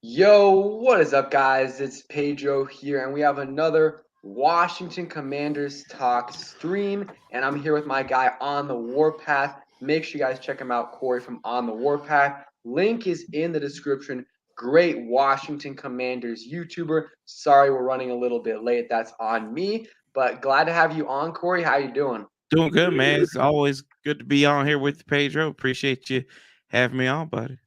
Yo, what is up, guys? It's Pedro here, and we have another Washington Commanders Talk stream. And I'm here with my guy on the Warpath. Make sure you guys check him out, Corey from On the Warpath. Link is in the description. Great Washington Commanders YouTuber. Sorry we're running a little bit late. That's on me. But glad to have you on, Corey. How you doing? Doing good, man. It's always good to be on here with you, Pedro. Appreciate you having me on, buddy.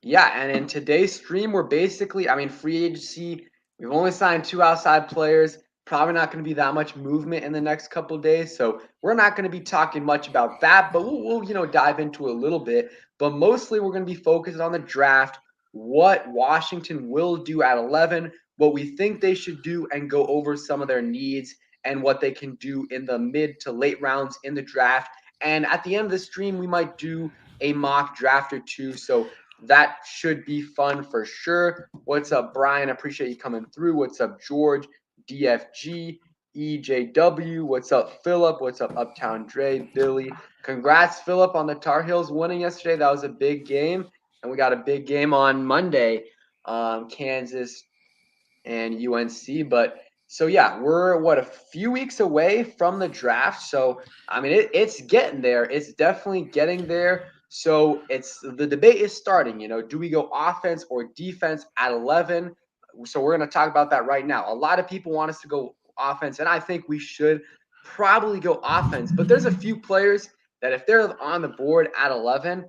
Yeah, and in today's stream, we're basically, free agency. We've only signed two outside players. Probably not going to be that much movement in the next couple of days, so we're not going to be talking much about that. But we'll dive into a little bit. But mostly, we're going to be focused on the draft, what Washington will do at 11, what we think they should do, and go over some of their needs and what they can do in the mid to late rounds in the draft. And at the end of the stream, we might do a mock draft or two. So that should be fun for sure. What's up, Brian? Appreciate you coming through. What's up, George? DFG, EJW. What's up, Philip? What's up, Uptown Dre? Billy. Congrats, Philip, on the Tar Heels winning yesterday. That was a big game. And we got a big game on Monday, Kansas and UNC. But so, yeah, we're a few weeks away from the draft. So, it's getting there. It's definitely getting there. So it's the debate is starting. Do we go offense or defense at 11? So we're going to talk about that right now. A lot of people want us to go offense, and I think we should probably go offense. But there's a few players that if they're on the board at 11,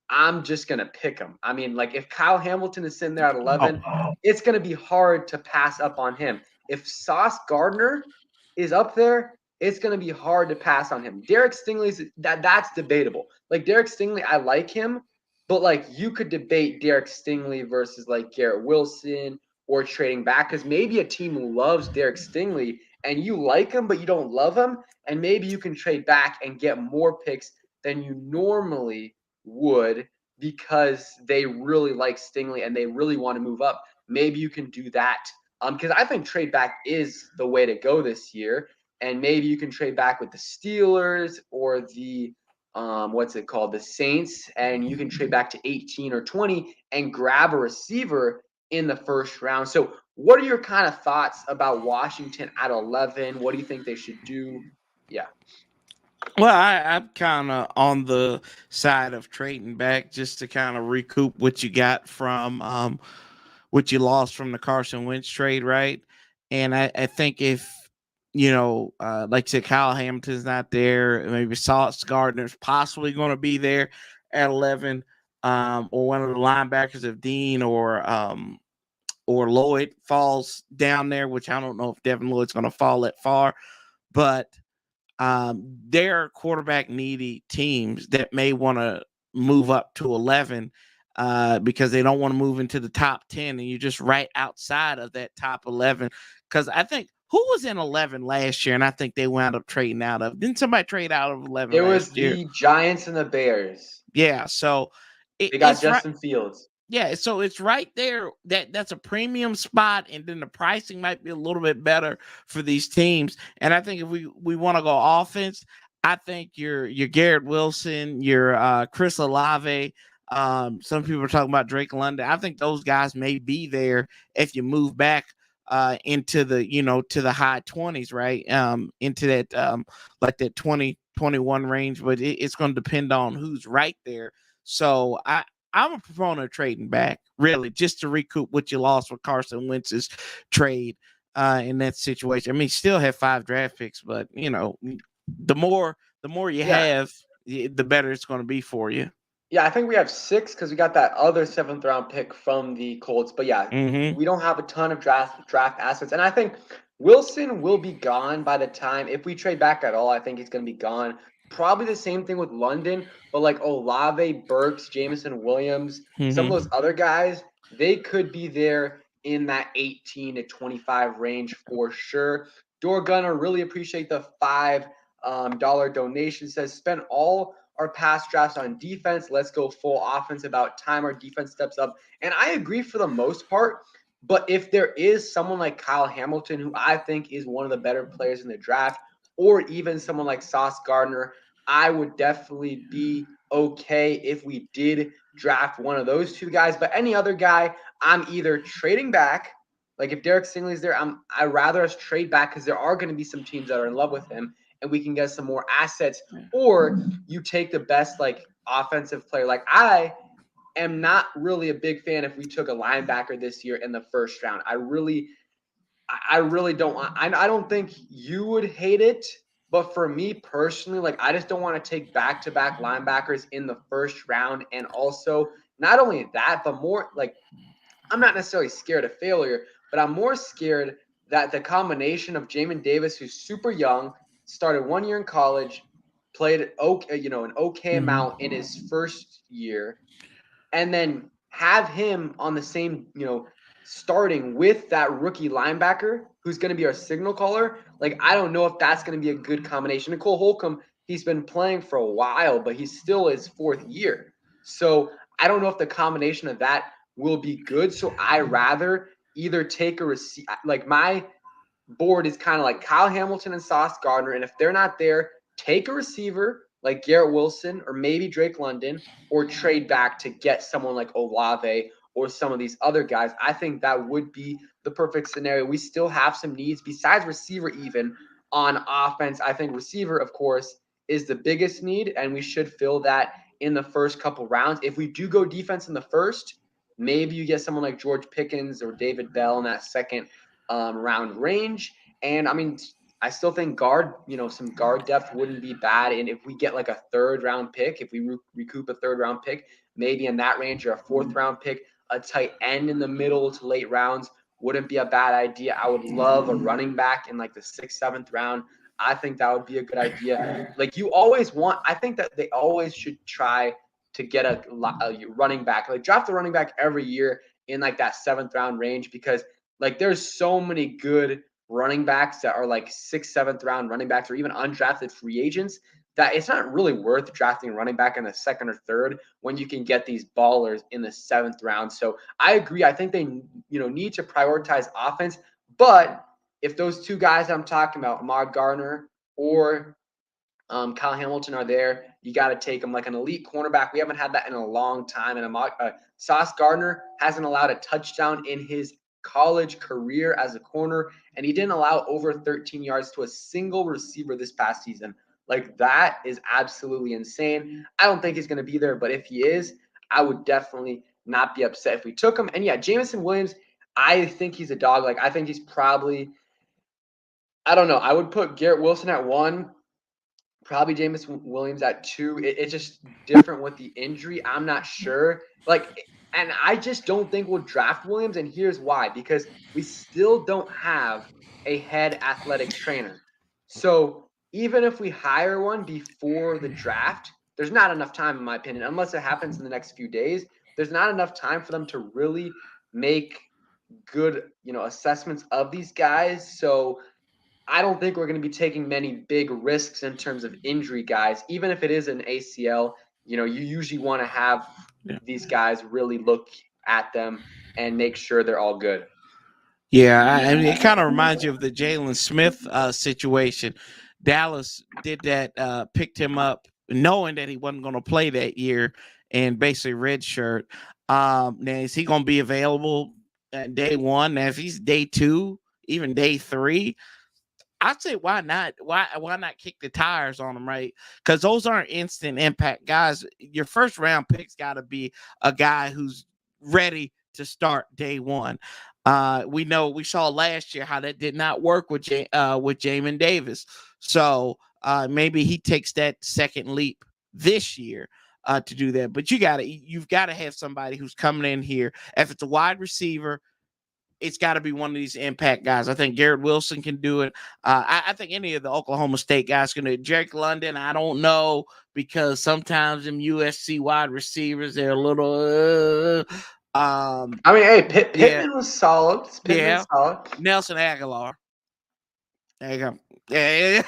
I'm just going to pick them. Like if Kyle Hamilton is sitting there at 11, it's going to be hard to pass up on him. If Sauce Gardner is up there, it's going to be hard to pass on him. Derek Stingley's that's debatable. Like Derek Stingley, I like him, but like you could debate Derek Stingley versus like Garrett Wilson or trading back because maybe a team loves Derek Stingley and you like him, but you don't love him, and maybe you can trade back and get more picks than you normally would because they really like Stingley and they really want to move up. Maybe you can do that. Because I think trade back is the way to go this year. And maybe you can trade back with the Steelers or the what's it called? The Saints, and you can trade back to 18 or 20 and grab a receiver in the first round. So what are your kind of thoughts about Washington at 11? What do you think they should do? Yeah. Well, I'm kind of on the side of trading back just to kind of recoup what you got from what you lost from the Carson Wentz trade, right? And I think if like I said, Kyle Hamilton's not there, maybe Sauce Gardner's possibly going to be there at 11, or one of the linebackers of Dean or Lloyd falls down there, which I don't know if Devin Lloyd's going to fall that far, but they're quarterback needy teams that may want to move up to 11 because they don't want to move into the top 10 and you're just right outside of that top 11. Because I think who was in 11 last year and I think they wound up trading out of. Didn't somebody trade out of 11 It was last year? the Giants and the Bears. Yeah. So They got it's right. Justin Fields. Yeah, so it's right there. That's a premium spot, and then the pricing might be a little bit better for these teams. And I think if we want to go offense, I think your Garrett Wilson, your Chris Olave, some people are talking about Drake London. I think those guys may be there if you move back into the to the high 20s, right? Into that like that 2021 range, but it's going to depend on who's right there. So I'm a proponent of trading back, really, just to recoup what you lost with Carson Wentz's trade in that situation. I mean, still have 5 draft picks, but the more you have, the better it's going to be for you. Yeah, I think we have 6 because we got that other 7th round pick from the Colts. But yeah, we don't have a ton of draft assets, and I think Wilson will be gone by the time if we trade back at all. I think he's going to be gone. Probably the same thing with London, but like Olave, Burks, Jameson Williams, some of those other guys, they could be there in that 18 to 25 range for sure. Door Gunner, really appreciate the $5 donation. Says spend all our past drafts on defense. Let's go full offense. About time our defense steps up. And I agree for the most part. But if there is someone like Kyle Hamilton, who I think is one of the better players in the draft, or even someone like Sauce Gardner, I would definitely be okay if we did draft one of those two guys. But any other guy, I'm either trading back. Like if Derek Stingley's there, I'd rather us trade back because there are going to be some teams that are in love with him and we can get some more assets. Or you take the best like offensive player. Like I am not really a big fan if we took a linebacker this year in the first round. I really don't want. I don't think you would hate it, but for me personally, like I just don't want to take back-to-back linebackers in the first round. And also, not only that, but more like I'm not necessarily scared of failure, but I'm more scared that the combination of Jamin Davis, who's super young, started 1 year in college, played okay, an okay amount in his first year, and then have him on the same, starting with that rookie linebacker who's going to be our signal caller. Like, I don't know if that's going to be a good combination. Nicole Holcomb, he's been playing for a while, but he's still his fourth year. So I don't know if the combination of that will be good. So I rather either take a receive, like my board is kind of like Kyle Hamilton and Sauce Gardner. And if they're not there, take a receiver like Garrett Wilson or maybe Drake London, or trade back to get someone like Olave or some of these other guys. I think that would be the perfect scenario. We still have some needs besides receiver, even on offense. I think receiver, of course, is the biggest need, and we should fill that in the first couple rounds. If we do go defense in the first, maybe you get someone like George Pickens or David Bell in that second round range. And I mean, I still think some guard depth wouldn't be bad. And if we get like a third round pick, if we recoup a third round pick, maybe in that range or a fourth round pick, a tight end in the middle to late rounds wouldn't be a bad idea. I would love a running back in like the sixth, seventh round. I think that would be a good idea. Like I think that they always should try to get a running back, like draft a running back every year in like that seventh round range, because like there's so many good running backs that are like sixth, seventh round running backs or even undrafted free agents that it's not really worth drafting a running back in the second or third when you can get these ballers in the seventh round. So I agree. I think they need to prioritize offense. But if those two guys I'm talking about, Ahmad Gardner or Kyle Hamilton, are there, you got to take them like an elite cornerback. We haven't had that in a long time. And Sauce Gardner hasn't allowed a touchdown in his college career as a corner, and he didn't allow over 13 yards to a single receiver this past season. Like, that is absolutely insane. I don't think he's going to be there, but if he is, I would definitely not be upset if we took him. And yeah, Jameson Williams, I think he's a dog. Like, I think he's probably, I don't know. I would put Garrett Wilson at 1, probably James Williams at 2. It's just different with the injury. I'm not sure. And I just don't think we'll draft Williams. And here's why: because we still don't have a head athletic trainer. So even if we hire one before the draft, there's not enough time, in my opinion, unless it happens in the next few days. There's not enough time for them to really make good, assessments of these guys. So I don't think we're going to be taking many big risks in terms of injury guys. Even if it is an ACL, you usually want to have these guys really look at them and make sure they're all good. Yeah, I mean, it kind of reminds you of the Jalen Smith situation. Dallas did that, picked him up knowing that he wasn't going to play that year and basically redshirt. Now, is he going to be available at day one? Now, if he's day 2, even day 3, I'd say why not? Why not kick the tires on them, right? Because those aren't instant impact guys. Your first round pick's got to be a guy who's ready to start day 1. We saw last year how that did not work with Jamin Davis. So maybe he takes that second leap this year to do that. But you've got to have somebody who's coming in here. If it's a wide receiver, it's got to be one of these impact guys. I think Garrett Wilson can do it. I think any of the Oklahoma State guys can do it. Drake London, I don't know, because sometimes them USC wide receivers, they're a little. I mean, hey, Pittman was solid. Solid. Nelson Aguilar. There you go. Yeah,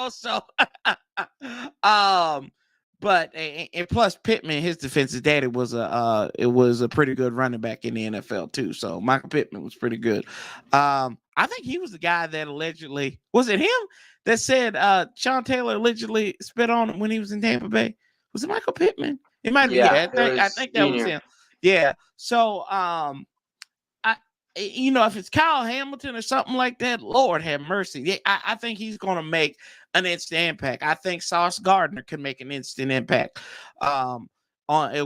so but and plus Pittman, his defensive daddy was a pretty good running back in the NFL too. So Michael Pittman was pretty good. I think he was the guy that allegedly, was it him that said Sean Taylor allegedly spit on him when he was in Tampa Bay? Was it Michael Pittman? It might be. Yeah, Yeah, it I was think that was senior. him. Yeah. So I if it's Kyle Hamilton or something like that, Lord have mercy. Yeah, I think he's going to make an instant impact. I think Sauce Gardner can make an instant impact on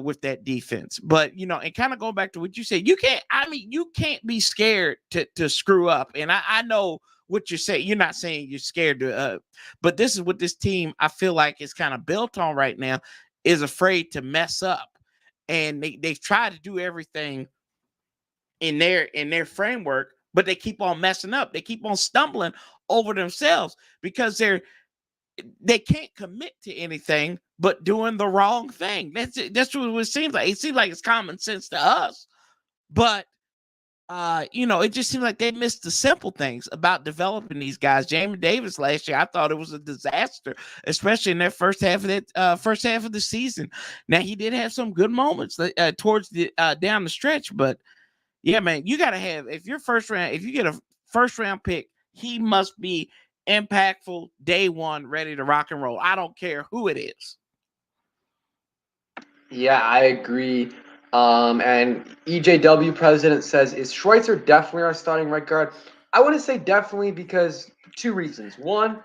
with that defense. But and kind of going back to what you said, you can't. I mean, you can't be scared to screw up. And I know what you're saying. You're not saying you're scared to, but this is what this team I feel like is kind of built on right now, is afraid to mess up, and they've tried to do everything in their framework, but they keep on messing up. They keep on stumbling over themselves because they can't commit to anything but doing the wrong thing. That's what it seems like. It seems like it's common sense to us, but it just seems like they missed the simple things about developing these guys. Jamie Davis last year, I thought it was a disaster, especially in that first half of the season. Now he did have some good moments towards the down the stretch, but yeah, man, you got to have, if you get a first round pick, he must be impactful day one, ready to rock and roll. I don't care who it is. Yeah, I agree. And EJW president says, is Schweitzer definitely our starting right guard? I wouldn't say definitely because two reasons. One,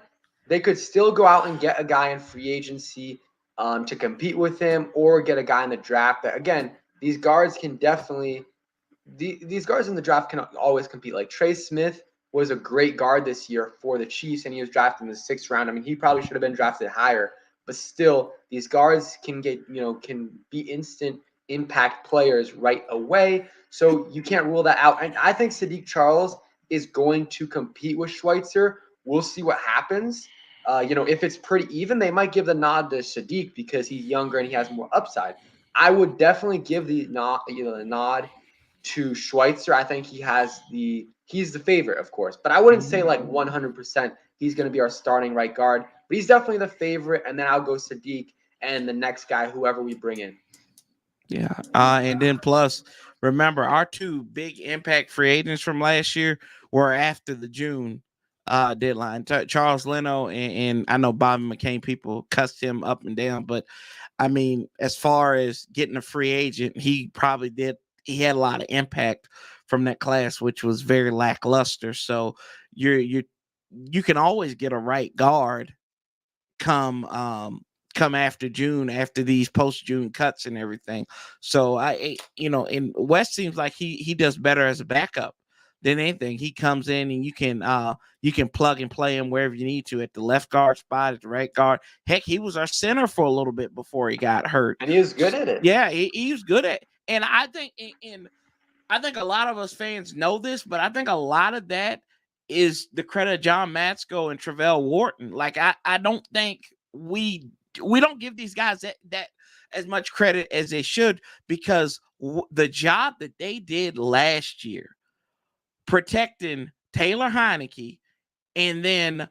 they could still go out and get a guy in free agency to compete with him, or get a guy in the draft. That again, these guards can definitely these guards in the draft can always compete. Like Trey Smith was a great guard this year for the Chiefs, and he was drafted in the 6th round. I mean, he probably should have been drafted higher, but still, these guards can can be instant impact players right away. So you can't rule that out. And I think Sadiq Charles is going to compete with Schweitzer. We'll see what happens. If it's pretty even, they might give the nod to Sadiq because he's younger and he has more upside. I would definitely give the nod to Schweitzer. I think he's the favorite, of course, but I wouldn't say like 100% he's going to be our starting right guard, but he's definitely the favorite. And then I'll go Sadiq and the next guy, whoever we bring in. Yeah. And then plus, remember, our two big impact free agents from last year were after the June deadline. Charles Leno and I know Bobby McCain, people cussed him up and down, but I mean, as far as getting a free agent, he probably did. He had a lot of impact from that class, which was very lackluster. So you can always get a right guard come come after June, after these post June cuts and everything. So and West seems like he does better as a backup than anything. He comes in and you can plug and play him wherever you need to, at the left guard spot, at the right guard. Heck, he was our center for a little bit before he got hurt. And he was good at it. Yeah, he was good at it. And I think I think a lot of us fans know this, but I think a lot of that is the credit of John Matsko and Travell Wharton. Like I don't think we don't give these guys that as much credit as they should, because the job that they did last year protecting Taylor Heineke, and then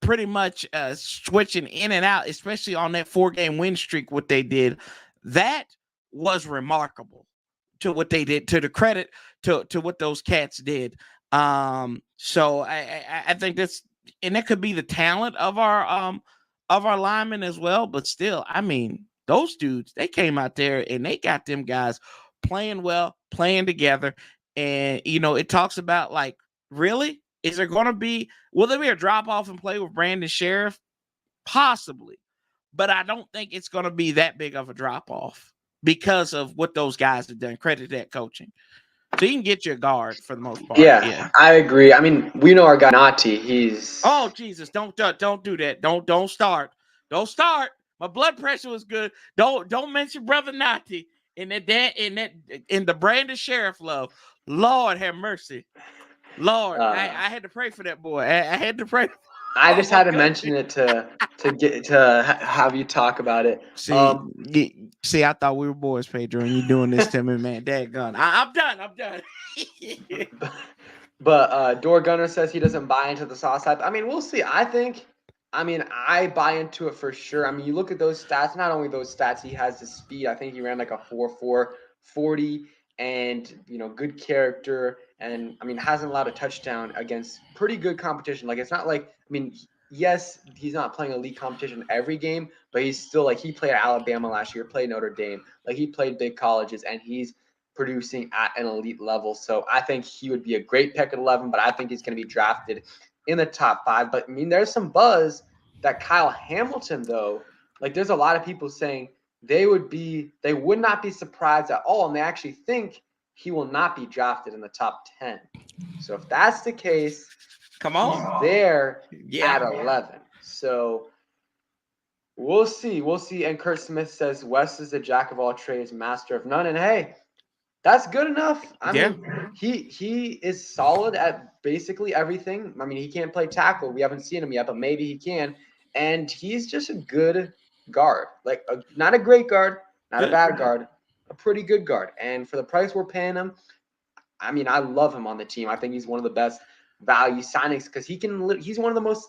pretty much switching in and out, especially on that 4-game win streak, what they did, that was remarkable, to what they did, to the credit to what those cats did. So I think that's, and that could be the talent of our linemen as well. But still, I mean, those dudes, they came out there and they got them guys playing well, playing together. And it talks about, like, really, is there going to be, will there be a drop off in play with Brandon Sheriff? Possibly, but I don't think it's going to be that big of a drop off because of what those guys have done. Credit that coaching. So you can get your guard for the most part. Yeah, I agree. I mean, we know our guy Nati. He's Jesus, don't do that. Don't start. Don't start. My blood pressure was good. Don't mention brother Nati in the Brandon Sheriff love. Lord have mercy. Lord, I had to pray for that boy. I had to pray. I just had to mention it to have you talk about it. See, I thought we were boys, Pedro, and you doing this to me, man. Daggone. I'm done. But Door Gunner says he doesn't buy into the sauce hype. I mean, we'll see. I buy into it for sure. I mean, you look at those stats, not only those stats, he has the speed. I think he ran like a 4.4 40, and good character, and I mean, hasn't allowed a touchdown against pretty good competition. Like, it's not like, I mean, yes, he's not playing elite competition every game, but he's still like, he played at Alabama last year, played Notre Dame, like he played big colleges, and he's producing at an elite level. So I think he would be a great pick at 11, but I think he's going to be drafted in the top 5. But I mean, there's some buzz that Kyle Hamilton, though, like there's a lot of people saying they would not be surprised at all, and they actually think he will not be drafted in the top 10. So if that's the case, come on, he's there yeah. at 11. So we'll see. We'll see. And Kurt Smith says Wes is a jack of all trades, master of none. And hey, that's good enough. I mean, he is solid at basically everything. I mean, he can't play tackle. We haven't seen him yet, but maybe he can. And he's just a good guard. Like, not a great guard, not a bad guard, a pretty good guard. And for the price we're paying him, I mean, I love him on the team. I think he's one of the best value signings because he's one of the most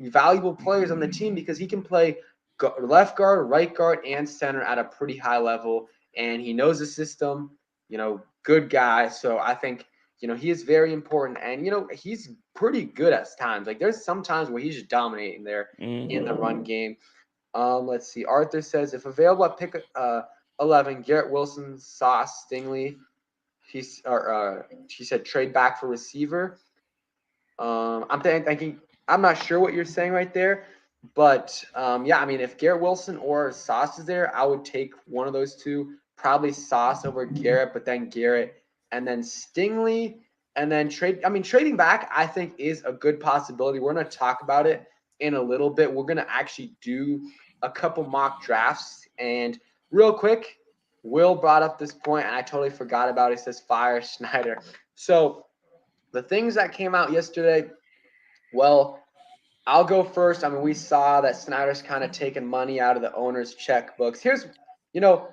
valuable players on the team because he can play left guard, right guard, and center at a pretty high level. And he knows the system. Good guy. So I think, he is very important. And, he's pretty good at times. Like, there's some times where he's just dominating there in the run game. Let's see. Arthur says, if available at pick 11, Garrett Wilson, Sauce, Stingley. She said trade back for receiver. I'm thinking, I'm not sure what you're saying right there. But, yeah, I mean, if Garrett Wilson or Sauce is there, I would take one of those two. Probably Sauce over Garrett, but then Garrett and then Stingley and then trading back, I think, is a good possibility. We're going to talk about it in a little bit. We're going to actually do a couple mock drafts. And real quick, Will brought up this point, and I totally forgot about it. He says, fire Snyder. So the things that came out yesterday, well, I'll go first. I mean, we saw that Snyder's kind of taking money out of the owner's checkbooks. Here's,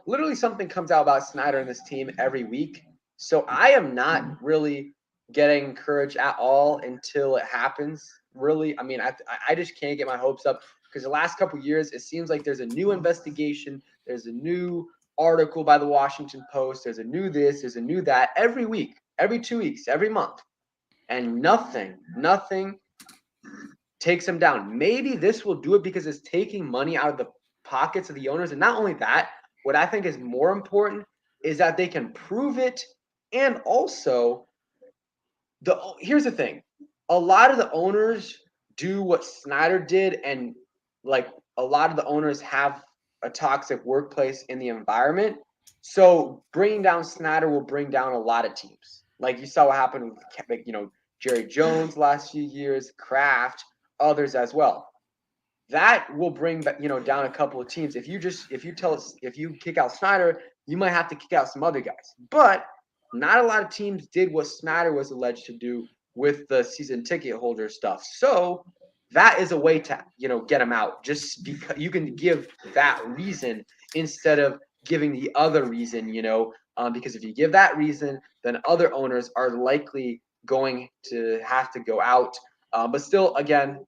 literally something comes out about Snyder and this team every week. So I am not really getting encouraged at all until it happens. Really, I mean, I just can't get my hopes up because the last couple of years, it seems like there's a new investigation. There's a new article by the Washington Post. There's a new this, there's a new that every week, every 2 weeks, every month. And nothing takes them down. Maybe this will do it because it's taking money out of the pockets of the owners. And not only that, what I think is more important is that they can prove it. And also, here's the thing. A lot of the owners do what Snyder did, and like a lot of the owners have a toxic workplace in the environment. So bringing down Snyder will bring down a lot of teams. Like you saw what happened with, Jerry Jones last few years, Kraft, others as well. That will bring down a couple of teams. If you kick out Snyder, you might have to kick out some other guys. But not a lot of teams did what Snyder was alleged to do with the season ticket holder stuff. So that is a way to get him out. Just because you can give that reason instead of giving the other reason. Because if you give that reason, then other owners are likely going to have to go out. But still, again,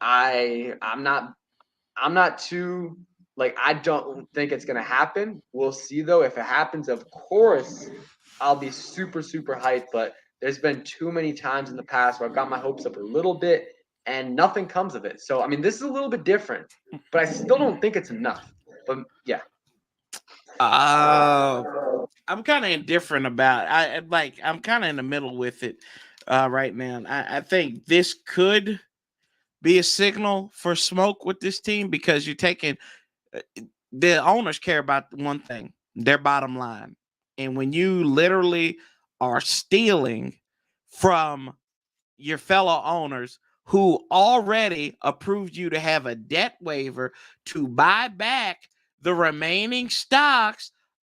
I'm not too I don't think it's gonna happen. We'll see though. If it happens, of course, I'll be super, super hyped. But there's been too many times in the past where I've got my hopes up a little bit and nothing comes of it. So I mean, this is a little bit different, but I still don't think it's enough. But yeah. I'm kind of indifferent about it. I'm kind of in the middle with it right now. I think this could be a signal for smoke with this team because you're taking the owners care about one thing, their bottom line. And when you literally are stealing from your fellow owners who already approved you to have a debt waiver to buy back the remaining stocks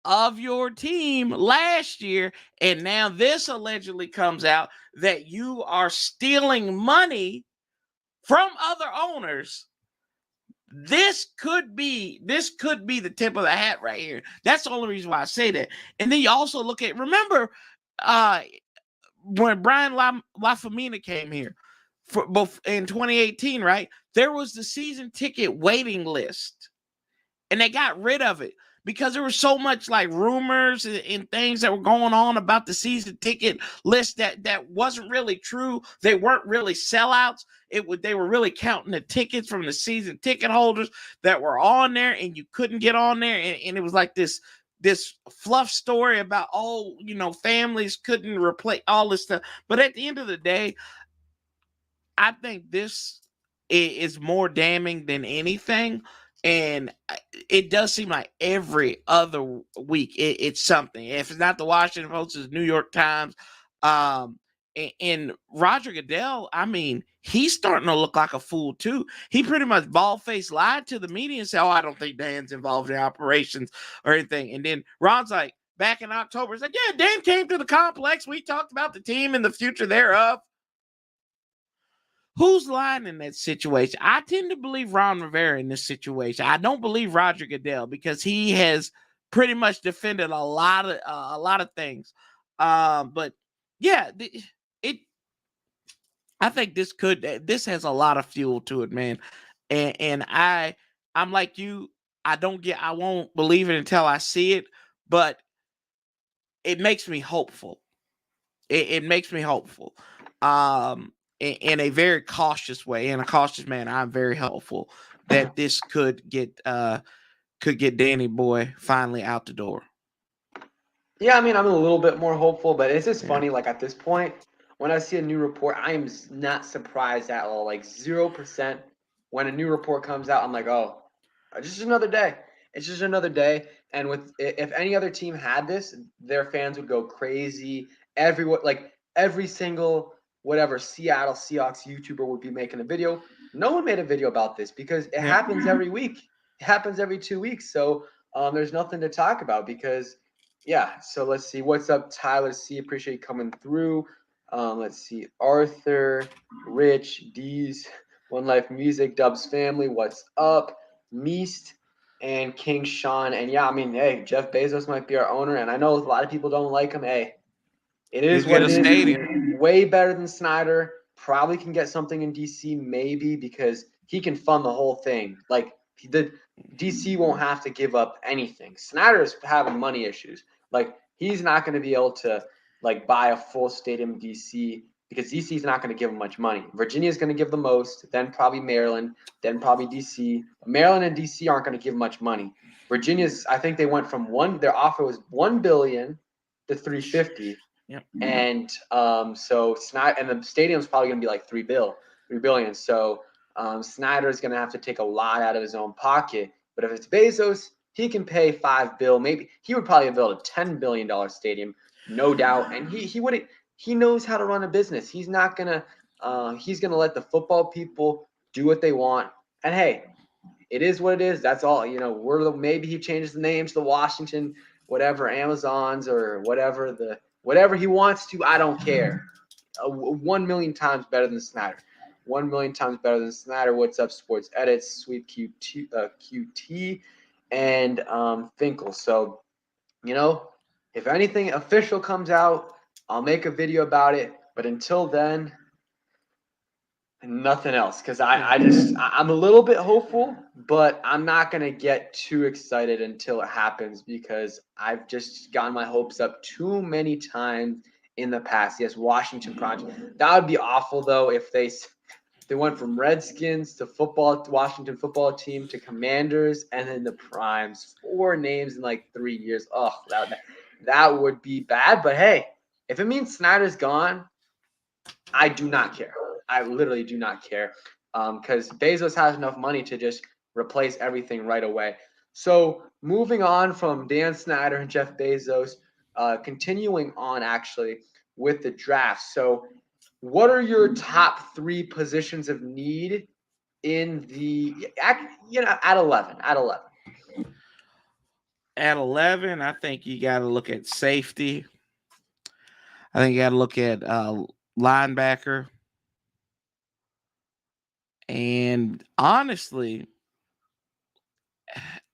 of your team last year, and now this allegedly comes out that you are stealing money from other owners, this could be the tip of the hat right here. That's the only reason why I say that. And then you also remember when Brian LaFemina came here for both in 2018, right? There was the season ticket waiting list, and they got rid of it. because there was so much like rumors and things that were going on about the season ticket list that wasn't really true. They weren't really sellouts. They were really counting the tickets from the season ticket holders that were on there, and you couldn't get on there, and it was like this fluff story about, families couldn't replace all this stuff. But at the end of the day, I think this is more damning than anything. And it does seem like every other week it's something. If it's not the Washington Post, it's the New York Times. And Roger Goodell, I mean, he's starting to look like a fool too. He pretty much bald-faced lied to the media and said, "Oh, I don't think Dan's involved in operations or anything." And then Ron's like, back in October, he's like, "Yeah, Dan came to the complex. We talked about the team and the future thereof." Who's lying in that situation? I tend to believe Ron Rivera in this situation. I don't believe Roger Goodell, because he has pretty much defended a lot of things. But yeah, I think this has a lot of fuel to it, man. And I'm like you. I won't believe it until I see it, but it makes me hopeful. It makes me hopeful. In a very cautious way, in a cautious manner. I'm very hopeful that this could get Danny Boy finally out the door. Yeah, I mean, I'm a little bit more hopeful, but it's just funny. Like at this point, when I see a new report, I am not surprised at all. Like 0%. When a new report comes out, I'm like, oh, it's just another day. It's just another day. And if any other team had this, their fans would go crazy. Every single whatever Seattle Seahawks YouTuber would be making a video. No one made a video about this because it happens every week. It happens every 2 weeks. So there's nothing to talk about because. Yeah, so let's see. What's up, Tyler C? Appreciate you coming through. Let's see. Arthur, Rich, D's, One Life Music, Dubs Family, what's up? Meast and King Sean. And yeah, I mean, hey, Jeff Bezos might be our owner, and I know a lot of people don't like him. Hey, it is what it is. Way better than Snyder. Probably can get something in DC, maybe, because he can fund the whole thing. Like, the DC won't have to give up anything. Snyder's having money issues. Like, he's not going to be able to buy a full stadium in DC because DC is not going to give him much money. Virginia is going to give the most, then probably Maryland, then probably DC. Maryland and DC aren't going to give much money. Virginia's, I think they went from their offer was $1 billion to $350. Yep. And so Snyder, and the stadium's probably going to be like $3 billion. So Snyder's going to have to take a lot out of his own pocket. But if it's Bezos, he can pay $5 billion. Maybe he would probably build a $10 billion stadium, no doubt. And he wouldn't. He knows how to run a business. He's not gonna. He's gonna let the football people do what they want. And hey, it is what it is. That's all. Maybe he changes the names to Washington, whatever, Amazons or whatever he wants to. I don't care. 1 million times better than Snyder. 1 million times better than Snyder. What's up, Sports Edits, Sweet QT, and Finkel. So, if anything official comes out, I'll make a video about it. But until then, nothing else. Because I'm a little bit hopeful, but I'm not going to get too excited until it happens because I've just gotten my hopes up too many times in the past. Yes, Washington Project. That would be awful, though, if they went from Redskins to Washington football team to Commanders and then the Primes. 4 names in like 3 years. Oh, that would be bad. But hey, if it means Snyder's gone, I do not care. I literally do not care because Bezos has enough money to just replace everything right away. So moving on from Dan Snyder and Jeff Bezos, continuing on actually with the draft. So what are your top 3 positions of need in at 11? At 11. At 11, I think you got to look at safety. I think you got to look at linebacker. And honestly,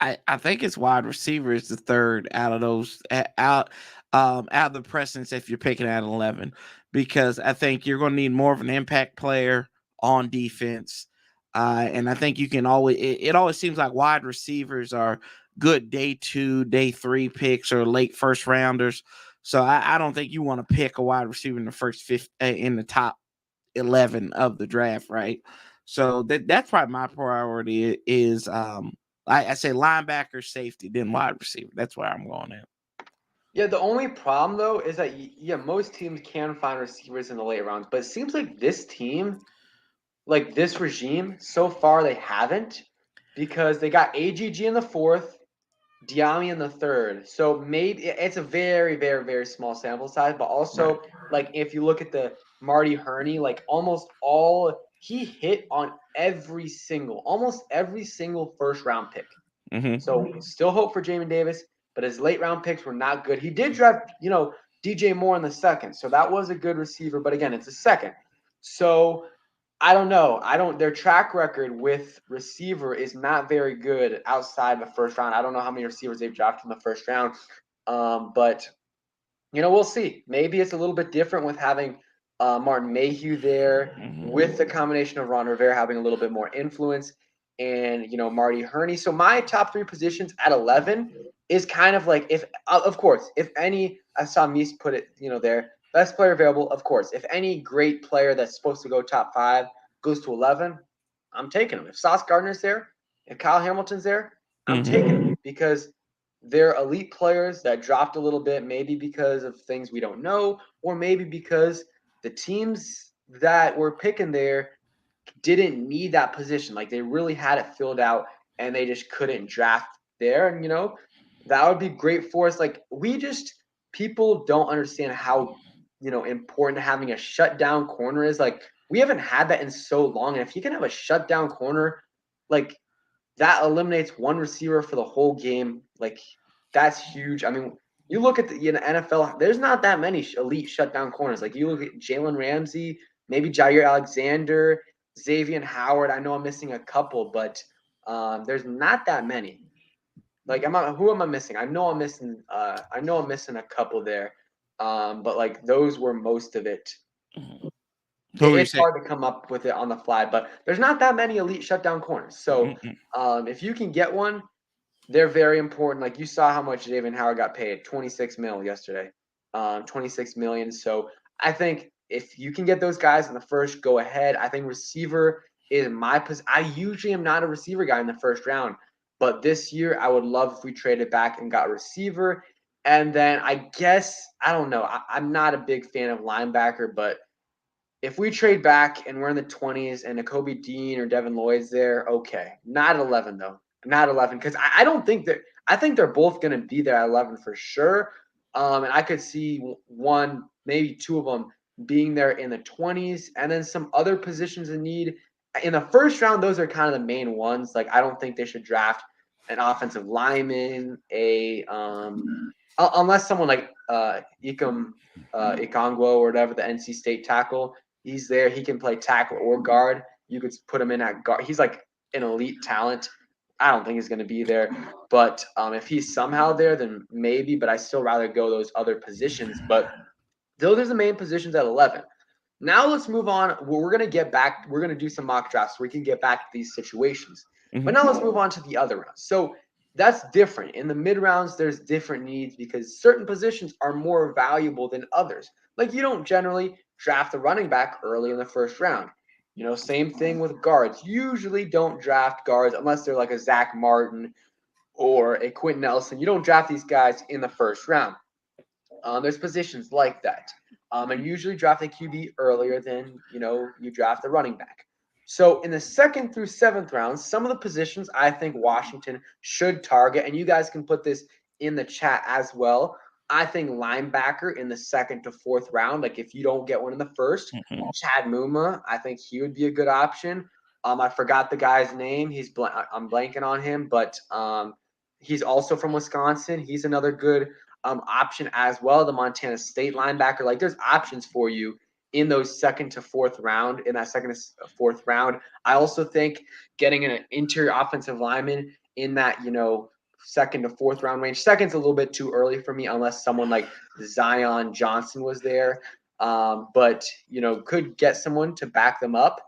I think it's wide receiver is the third out of those out of the precedence if you're picking at 11, because I think you're going to need more of an impact player on defense. And I think you can always, it always seems like wide receivers are good day 2, day 3 picks or late first rounders. So I don't think you want to pick a wide receiver in the first 50, in the top 11 of the draft, right? So that's probably my priority is I say linebacker, safety, then wide receiver. That's where I'm going at. Yeah, the only problem though is that yeah, most teams can find receivers in the late rounds, but it seems like this team, like this regime, so far they haven't, because they got AGG in the fourth, Diami in the third. So maybe it's a very, very, very small sample size, but Right. also like if you look at the Marty Herney, like almost all he hit on almost every single first round pick. Mm-hmm. So still hope for Jamin Davis, but his late round picks were not good. He did draft, DJ Moore in the second, so that was a good receiver. But again, it's a second, so I don't know. Their track record with receiver is not very good outside the first round. I don't know how many receivers they've drafted in the first round, but we'll see. Maybe it's a little bit different with having Martin Mayhew there, with the combination of Ron Rivera having a little bit more influence, and Marty Herney. So my top three positions at 11 is kind of like, if of course, if any, I saw Mies put it there, best player available. Of course, if any great player that's supposed to go top 5 goes to 11, I'm taking him. If Sauce Gardner's there, if Kyle Hamilton's there, I'm taking him, because they're elite players that dropped a little bit, maybe because of things we don't know, or maybe because the teams that were picking there didn't need that position. Like, they really had it filled out and they just couldn't draft there. And, that would be great for us. Like, people don't understand how, important having a shutdown corner is. Like, we haven't had that in so long. And if you can have a shutdown corner, like, that eliminates one receiver for the whole game. Like, that's huge. I mean, you look at the NFL, there's not that many elite shutdown corners. Like, you look at Jalen Ramsey, maybe Jair Alexander, Xavier Howard. I know I'm missing a couple, but there's not that many. Like, who am I missing? I know I'm missing. I know I'm missing a couple there, but like those were most of it. Who were you It's saying? hard to come up with it on the fly, but there's not that many elite shutdown corners. So if you can get one, they're very important. Like, you saw how much David Howard got paid, 26 mil yesterday, 26 million. So I think if you can get those guys in the first, go ahead. I think receiver is my position. I usually am not a receiver guy in the first round, but this year I would love if we traded back and got receiver. And then I guess, I don't know. I'm not a big fan of linebacker, but if we trade back and we're in the 20s and Kobe Dean or Devin Lloyd's there, okay. Not 11, though. Not 11, because I don't think that – I think they're both going to be there at 11 for sure. And I could see one, maybe two of them being there in the 20s, and then some other positions in need. In the first round, those are kind of the main ones. Like, I don't think they should draft an offensive lineman, unless someone like Ikongwo or whatever, the NC State tackle. He's there. He can play tackle or guard. You could put him in at guard. He's like an elite talent. I don't think he's going to be there, but if he's somehow there, then maybe. But I still rather go those other positions. But those are the main positions at 11. Now let's move on. We're going to get back. We're going to do some mock drafts so we can get back to these situations. But now let's move on to the other rounds. So that's different. In the mid rounds, there's different needs because certain positions are more valuable than others. Like, you don't generally draft a running back early in the first round. Same thing with guards. Usually don't draft guards unless they're like a Zach Martin or a Quentin Nelson. You don't draft these guys in the first round. There's positions like that. And usually draft a QB earlier than, you draft a running back. So in the second through seventh rounds, some of the positions I think Washington should target, and you guys can put this in the chat as well. I think linebacker in the second to fourth round. Like, if you don't get one in the first, Chad Muma, I think he would be a good option. I forgot the guy's name. I'm blanking on him, but he's also from Wisconsin. He's another good option as well. The Montana State linebacker. Like, there's options for you in those second to fourth round. In that second to fourth round, I also think getting an interior offensive lineman in that second to fourth round range. Second's a little bit too early for me unless someone like Zion Johnson was there. But could get someone to back them up,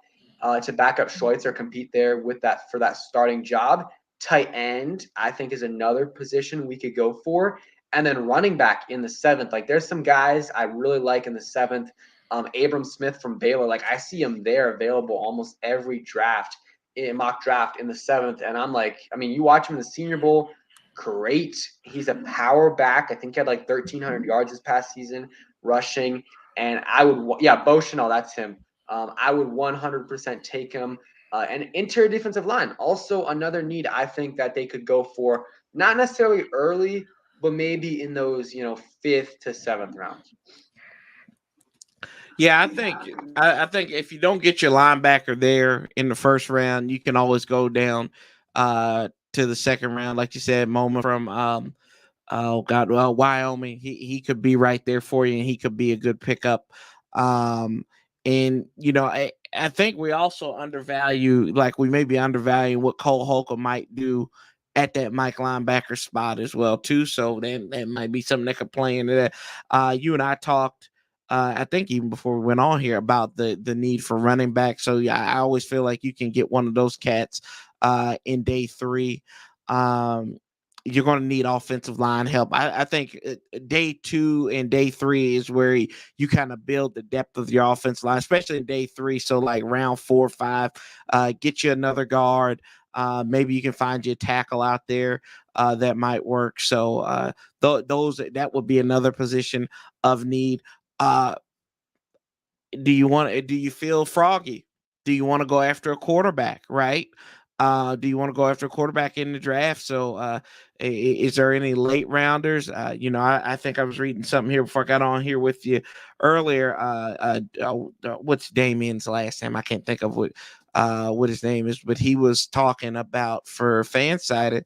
to back up Schweitzer, compete there with that for that starting job. Tight end, I think, is another position we could go for. And then running back in the 7th. Like, there's some guys I really like in the 7th. Abram Smith from Baylor, like, I see him there available almost every draft, in mock draft in the 7th. And I'm like, I mean, you watch him in the Senior Bowl, great. He's a power back. I think he had like 1,300 yards this past season rushing. And I would, yeah, Bo Chanel, that's him. I would 100% take him. And interior defensive line, also another need I think that they could go for, not necessarily early, but maybe in those, 5th to 7th rounds. Yeah, I think if you don't get your linebacker there in the first round, you can always go down to the second round, like you said, Moment from oh God, well, Wyoming. He could be right there for you, and he could be a good pickup. Um, and I think we also undervalue, like we may be undervaluing what Cole Holcomb might do at that Mike linebacker spot as well too. So then that might be something that could play into that. You and I talked. I think even before we went on here about the need for running back. So yeah, I always feel like you can get one of those cats in day 3. Um, you're going to need offensive line help. I think day 2 and day 3 is where you kind of build the depth of your offensive line, especially in day 3. So like round 4 or 5, get you another guard. Maybe you can find you a tackle out there that might work. So that would be another position of need. Uh, do you feel froggy? Do you want to go after a quarterback, right? Do you want to go after a quarterback in the draft? So is there any late rounders? I think I was reading something here before I got on here with you earlier. What's Damien's last name? I can't think of what his name is, but he was talking about, for Fansided,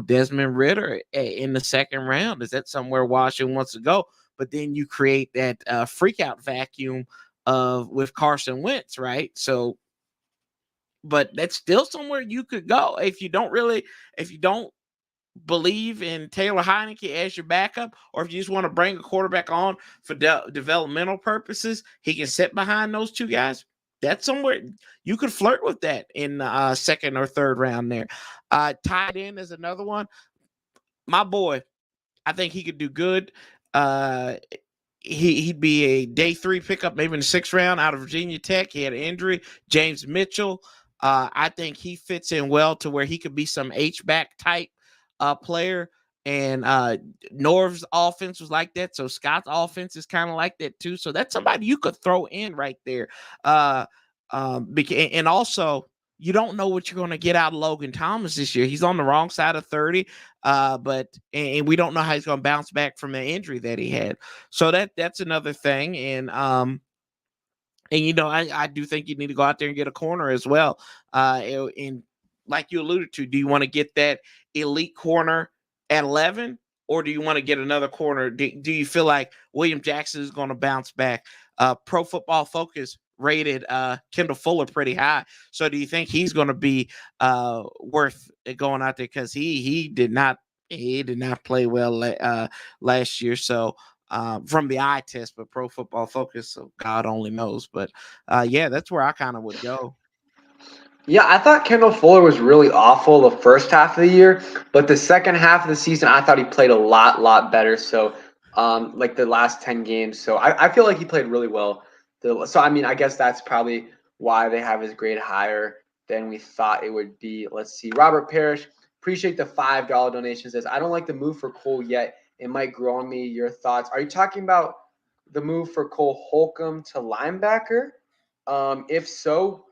Desmond Ritter in the second round. Is that somewhere Washington wants to go? But then you create that freak out vacuum with Carson Wentz, right? So, but that's still somewhere you could go if you don't believe in Taylor Heineke as your backup, or if you just want to bring a quarterback on for developmental purposes. He can sit behind those two guys. That's somewhere you could flirt with that in the second or third round there. Tight end is another one. My boy, I think he could do good. Uh, he'd be a day 3 pickup, maybe in the 6th round out of Virginia Tech. He had an injury. James Mitchell. I think he fits in well to where he could be some H-back type player. And Norv's offense was like that. So Scott's offense is kind of like that too. So that's somebody you could throw in right there. And also, you don't know what you're going to get out of Logan Thomas this year. He's on the wrong side of 30. But we don't know how he's going to bounce back from the injury that he had. So that's another thing. And I do think you need to go out there and get a corner as well. And like you alluded to, do you want to get that elite corner at 11, or do you want to get another corner? Do you feel like William Jackson is going to bounce back? Pro Football Focus rated Kendall Fuller pretty high. So do you think he's going to be worth going out there? Because he did not play well last year. So from the eye test, but Pro Football Focus, so God only knows. But yeah, that's where I kind of would go. Yeah, I thought Kendall Fuller was really awful the first half of the year, but the second half of the season, I thought he played a lot better. So, like the last 10 games. So I feel like he played really well. So, I mean, I guess that's probably why they have his grade higher than we thought it would be. Let's see. Robert Parrish, appreciate the $5 donation. Says, I don't like the move for Cole yet. It might grow on me. Your thoughts? Are you talking about the move for Cole Holcomb to linebacker? If so,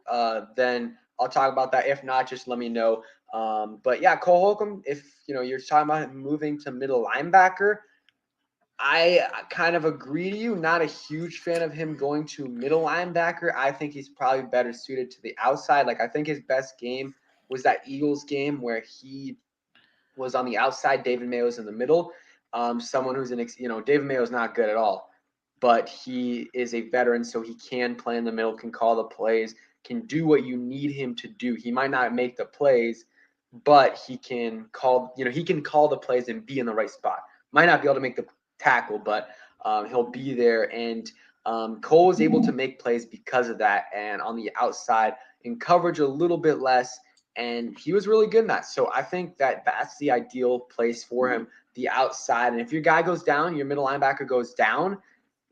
then I'll talk about that. If not, just let me know. But yeah, Cole Holcomb, if you're talking about him moving to middle linebacker, I kind of agree to you. Not a huge fan of him going to middle linebacker. I think he's probably better suited to the outside. Like, I think his best game was that Eagles game where he was on the outside. David Mayo's in the middle. Someone who's David Mayo's not good at all, but he is a veteran, so he can play in the middle, can call the plays, can do what you need him to do. He might not make the plays, but he can call the plays and be in the right spot. Might not be able to make the tackle, but he'll be there. And Cole is able to make plays because of that. And on the outside, in coverage a little bit less, and he was really good in that. So I think that that's the ideal place for him, the outside. And if your guy goes down, your middle linebacker goes down,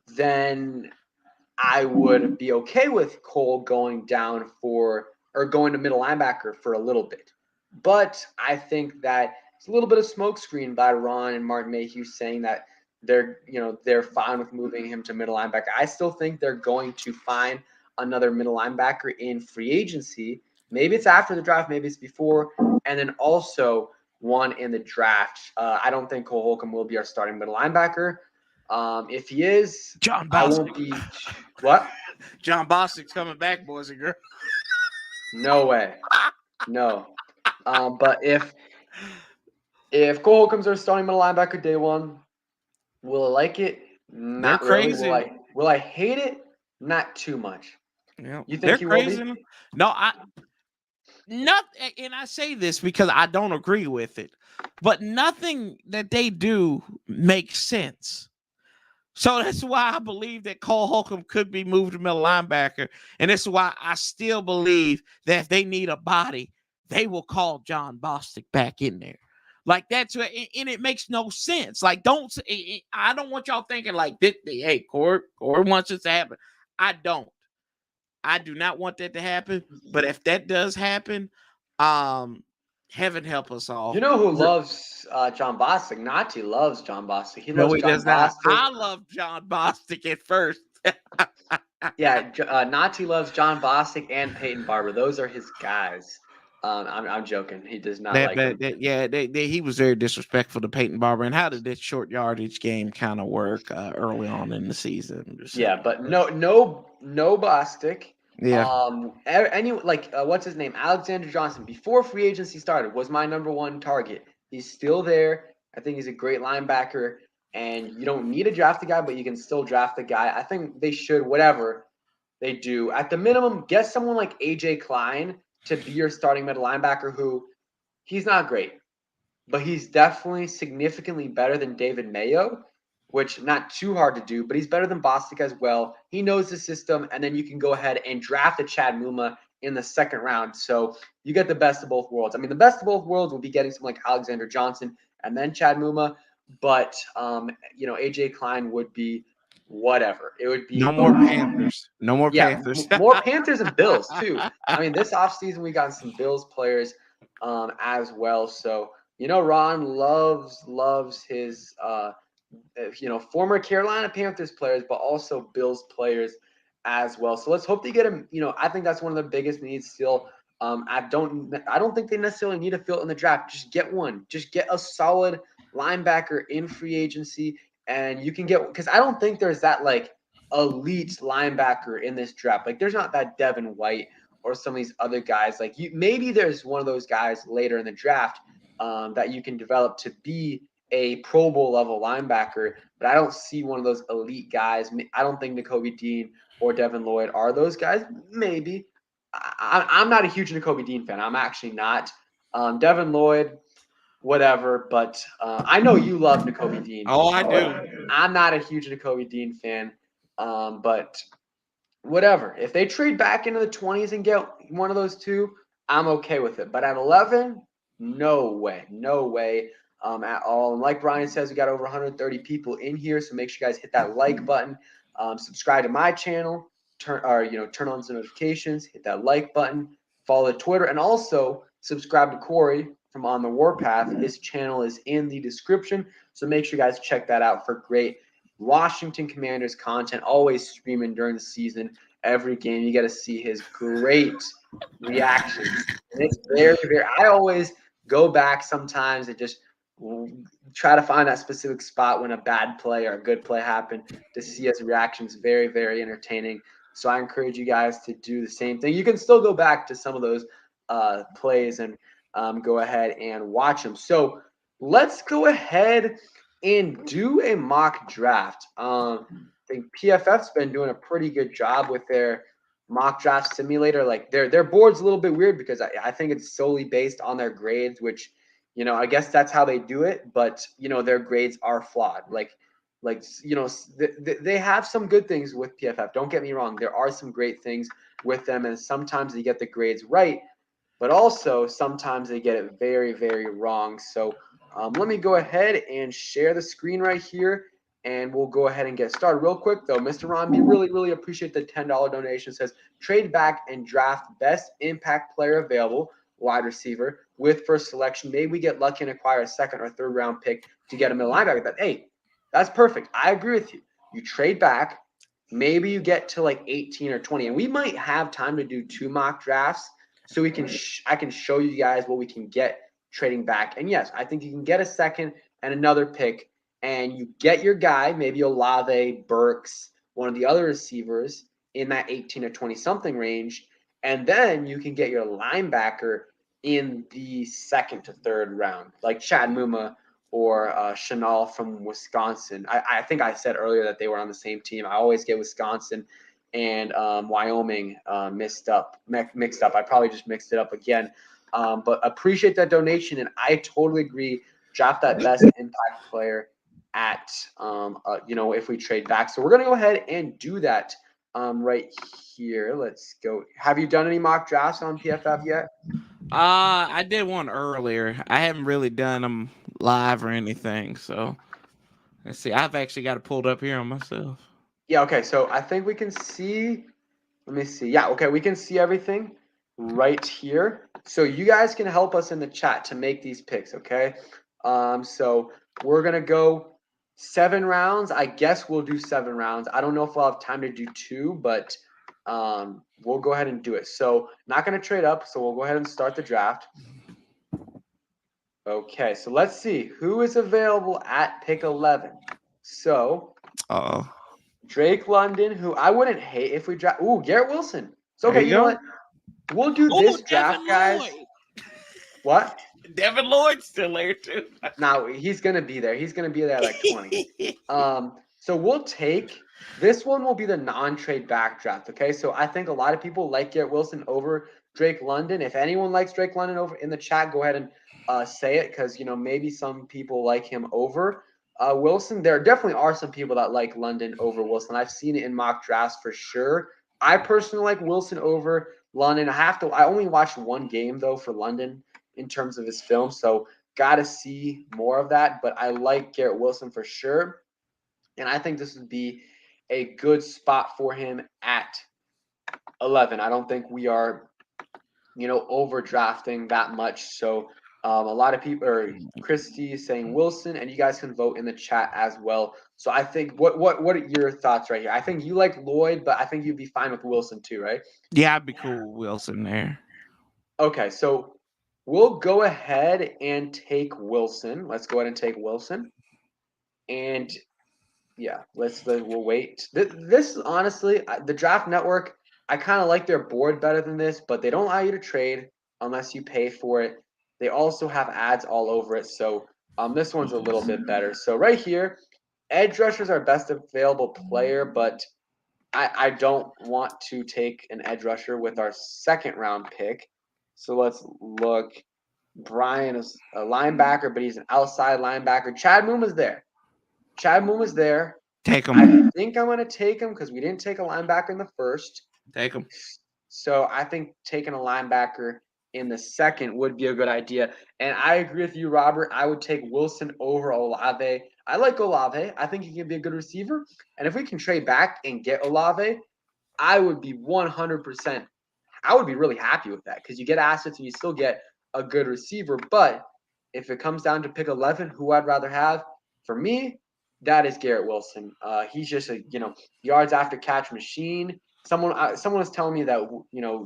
then I would be okay with Cole going down or going to middle linebacker for a little bit. But I think that it's a little bit of smokescreen by Ron and Martin Mayhew saying that they're fine with moving him to middle linebacker. I still think they're going to find another middle linebacker in free agency. Maybe it's after the draft, maybe it's before, and then also one in the draft. I don't think Cole Holcomb will be our starting middle linebacker. If he is, John I Bostic. won't be. What? John Bostic's coming back, boys and girls. No way. No. But if Cole Holcomb's our starting middle linebacker day one, will I like it? Not really. Crazy. Will I hate it? Not too much. Yeah, You think they're he crazy. will be? No, and I say this because I don't agree with it, but nothing that they do makes sense. So that's why I believe that Cole Holcomb could be moved to middle linebacker. And that's why I still believe that if they need a body, they will call John Bostic back in there. Like that's what, and it makes no sense. Like, I don't want y'all thinking like, hey, Corey wants this to happen. I don't. I do not want that to happen. But if that does happen, heaven help us all. You know who loves John Bostic? Nati loves John Bostic. He No, loves he John does not. Bostic. I love John Bostic at first. Yeah, Nati loves John Bostic and Peyton Barber. Those are his guys. I'm joking. He does not like him. He was very disrespectful to Peyton Barber. And how did that short yardage game kind of work early on in the season? Yeah, but no Bostic. Yeah. What's his name? Alexander Johnson. Before free agency started, was my number one target. He's still there. I think he's a great linebacker, and you don't need to draft the guy, but you can still draft the guy. I think they should, whatever they do, at the minimum, get someone like AJ Klein to be your starting middle linebacker. Who he's not great, but he's definitely significantly better than David Mayo, which not too hard to do, but he's better than Bostic as well. He knows the system, and then you can go ahead and draft a Chad Muma in the second round. So you get the best of both worlds. I mean, the best of both worlds will be getting someone like Alexander Johnson and then Chad Muma, but AJ Klein would be whatever. It would be no more Panthers. No more Panthers. More Panthers and Bills too. I mean, this offseason we got some Bills players as well. So Ron loves his former Carolina Panthers players, but also Bills players as well. So let's hope they get him. I think that's one of the biggest needs still. I don't think they necessarily need to fill it in the draft. Just get one. Just get a solid linebacker in free agency, and you can get, because I don't think there's that like elite linebacker in this draft. Like there's not that Devin White or some of these other guys. Like maybe there's one of those guys later in the draft that you can develop to be a Pro Bowl level linebacker, but I don't see one of those elite guys. I don't think Nakobe Dean or Devin Lloyd are those guys. Maybe. I'm not a huge Nakobe Dean fan. I'm actually not. Devin Lloyd, whatever, but I know you love Nakobe Dean. Oh, I do. I'm not a huge Nakobe Dean fan, but whatever. If they trade back into the 20s and get one of those two, I'm okay with it. But at 11, no way. No way at all. And like Brian says, we got over 130 people in here, so make sure you guys hit that like button, subscribe to my channel, turn on the notifications, hit that like button, follow Twitter, and also subscribe to Corey from On the Warpath. His channel is in the description, so make sure you guys check that out for great Washington Commanders content, always streaming during the season. Every game, you got to see his great reactions. And it's very, very. I always go back sometimes and just try to find that specific spot when a bad play or a good play happened to see his reactions. Very, very entertaining. So I encourage you guys to do the same thing. You can still go back to some of those plays and go ahead and watch them. So let's go ahead and do a mock draft. I think PFF's been doing a pretty good job with their mock draft simulator. Like their board's a little bit weird because I think it's solely based on their grades, which I guess that's how they do it. But their grades are flawed. They have some good things with PFF. Don't get me wrong. There are some great things with them, and sometimes they get the grades right. but also sometimes they get it very, very wrong. So let me go ahead and share the screen right here, and we'll go ahead and get started. Real quick, though, Mr. Ron, we really, really appreciate the $10 donation. It says, trade back and draft best impact player available, wide receiver, with first selection. Maybe we get lucky and acquire a second or third round pick to get a middle linebacker. Hey, that's perfect. I agree with you. You trade back. Maybe you get to like 18 or 20, and we might have time to do 2 mock drafts so we can I can show you guys what we can get trading back. And yes, I think you can get a second and another pick, and you get your guy, maybe Olave, Burks, one of the other receivers in that 18 to 20 something range, and then you can get your linebacker in the second to third round, like Chad Muma or Chanel from Wisconsin. I think I said earlier that they were on the same team. I always get Wisconsin and Wyoming mixed up. I probably just mixed it up again. But appreciate that donation, and I totally agree. Draft that best impact player at if we trade back. So we're gonna go ahead and do that right here. Let's go. Have you done any mock drafts on PFF yet? I did one earlier. I haven't really done them live or anything. So let's see. I've actually got it pulled up here on myself. Yeah. Okay. So I think we can see. Let me see. Yeah. Okay. We can see everything right here. So you guys can help us in the chat to make these picks. Okay. So we're gonna go 7 rounds. I guess we'll do 7 rounds. I don't know if we'll have time to do 2, but we'll go ahead and do it. So not gonna trade up. So we'll go ahead and start the draft. Okay, so let's see who is available at pick 11. So, Drake London, who I wouldn't hate if we draft. Ooh, Garrett Wilson. So, okay, you know what? We'll do this draft, guys. What? Devin Lloyd's still there too. No, he's gonna be there. He's gonna be there like 20. So we'll take this one. Will be the non-trade back draft. Okay, so I think a lot of people like Garrett Wilson over Drake London. If anyone likes Drake London over in the chat, go ahead and say it, because maybe some people like him over Wilson. There definitely are some people that like London over Wilson. I've seen it in mock drafts for sure. I personally like Wilson over London. I only watched one game though for London in terms of his film, so got to see more of that. But I like Garrett Wilson for sure, and I think this would be a good spot for him at 11. I don't think we are, overdrafting that much. So a lot of people, or Christy is saying Wilson, and you guys can vote in the chat as well. So I think what are your thoughts right here? I think you like Lloyd, but I think you'd be fine with Wilson too, right? Yeah, I'd be cool with Wilson there. Okay, so we'll go ahead and take Wilson. Let's go ahead and take Wilson. And yeah, we'll wait. This honestly, the Draft Network, I kind of like their board better than this, but they don't allow you to trade unless you pay for it. They also have ads all over it, so this one's a little bit better. So right here, edge rushers are best available player, but I don't want to take an edge rusher with our second round pick. So let's look. Brian is a linebacker, but he's an outside linebacker. Chad Muma's there. Take him. I think I'm going to take him because we didn't take a linebacker in the first. Take him. So I think taking a linebacker in the second would be a good idea. And I agree with you, Robert. I would take Wilson over Olave. I like Olave. I think he can be a good receiver. And if we can trade back and get Olave, I would be 100%. I would be really happy with that, because you get assets and you still get a good receiver. But if it comes down to pick 11, who I'd rather have, for me, that is Garrett Wilson. He's just a yards after catch machine. Someone was telling me that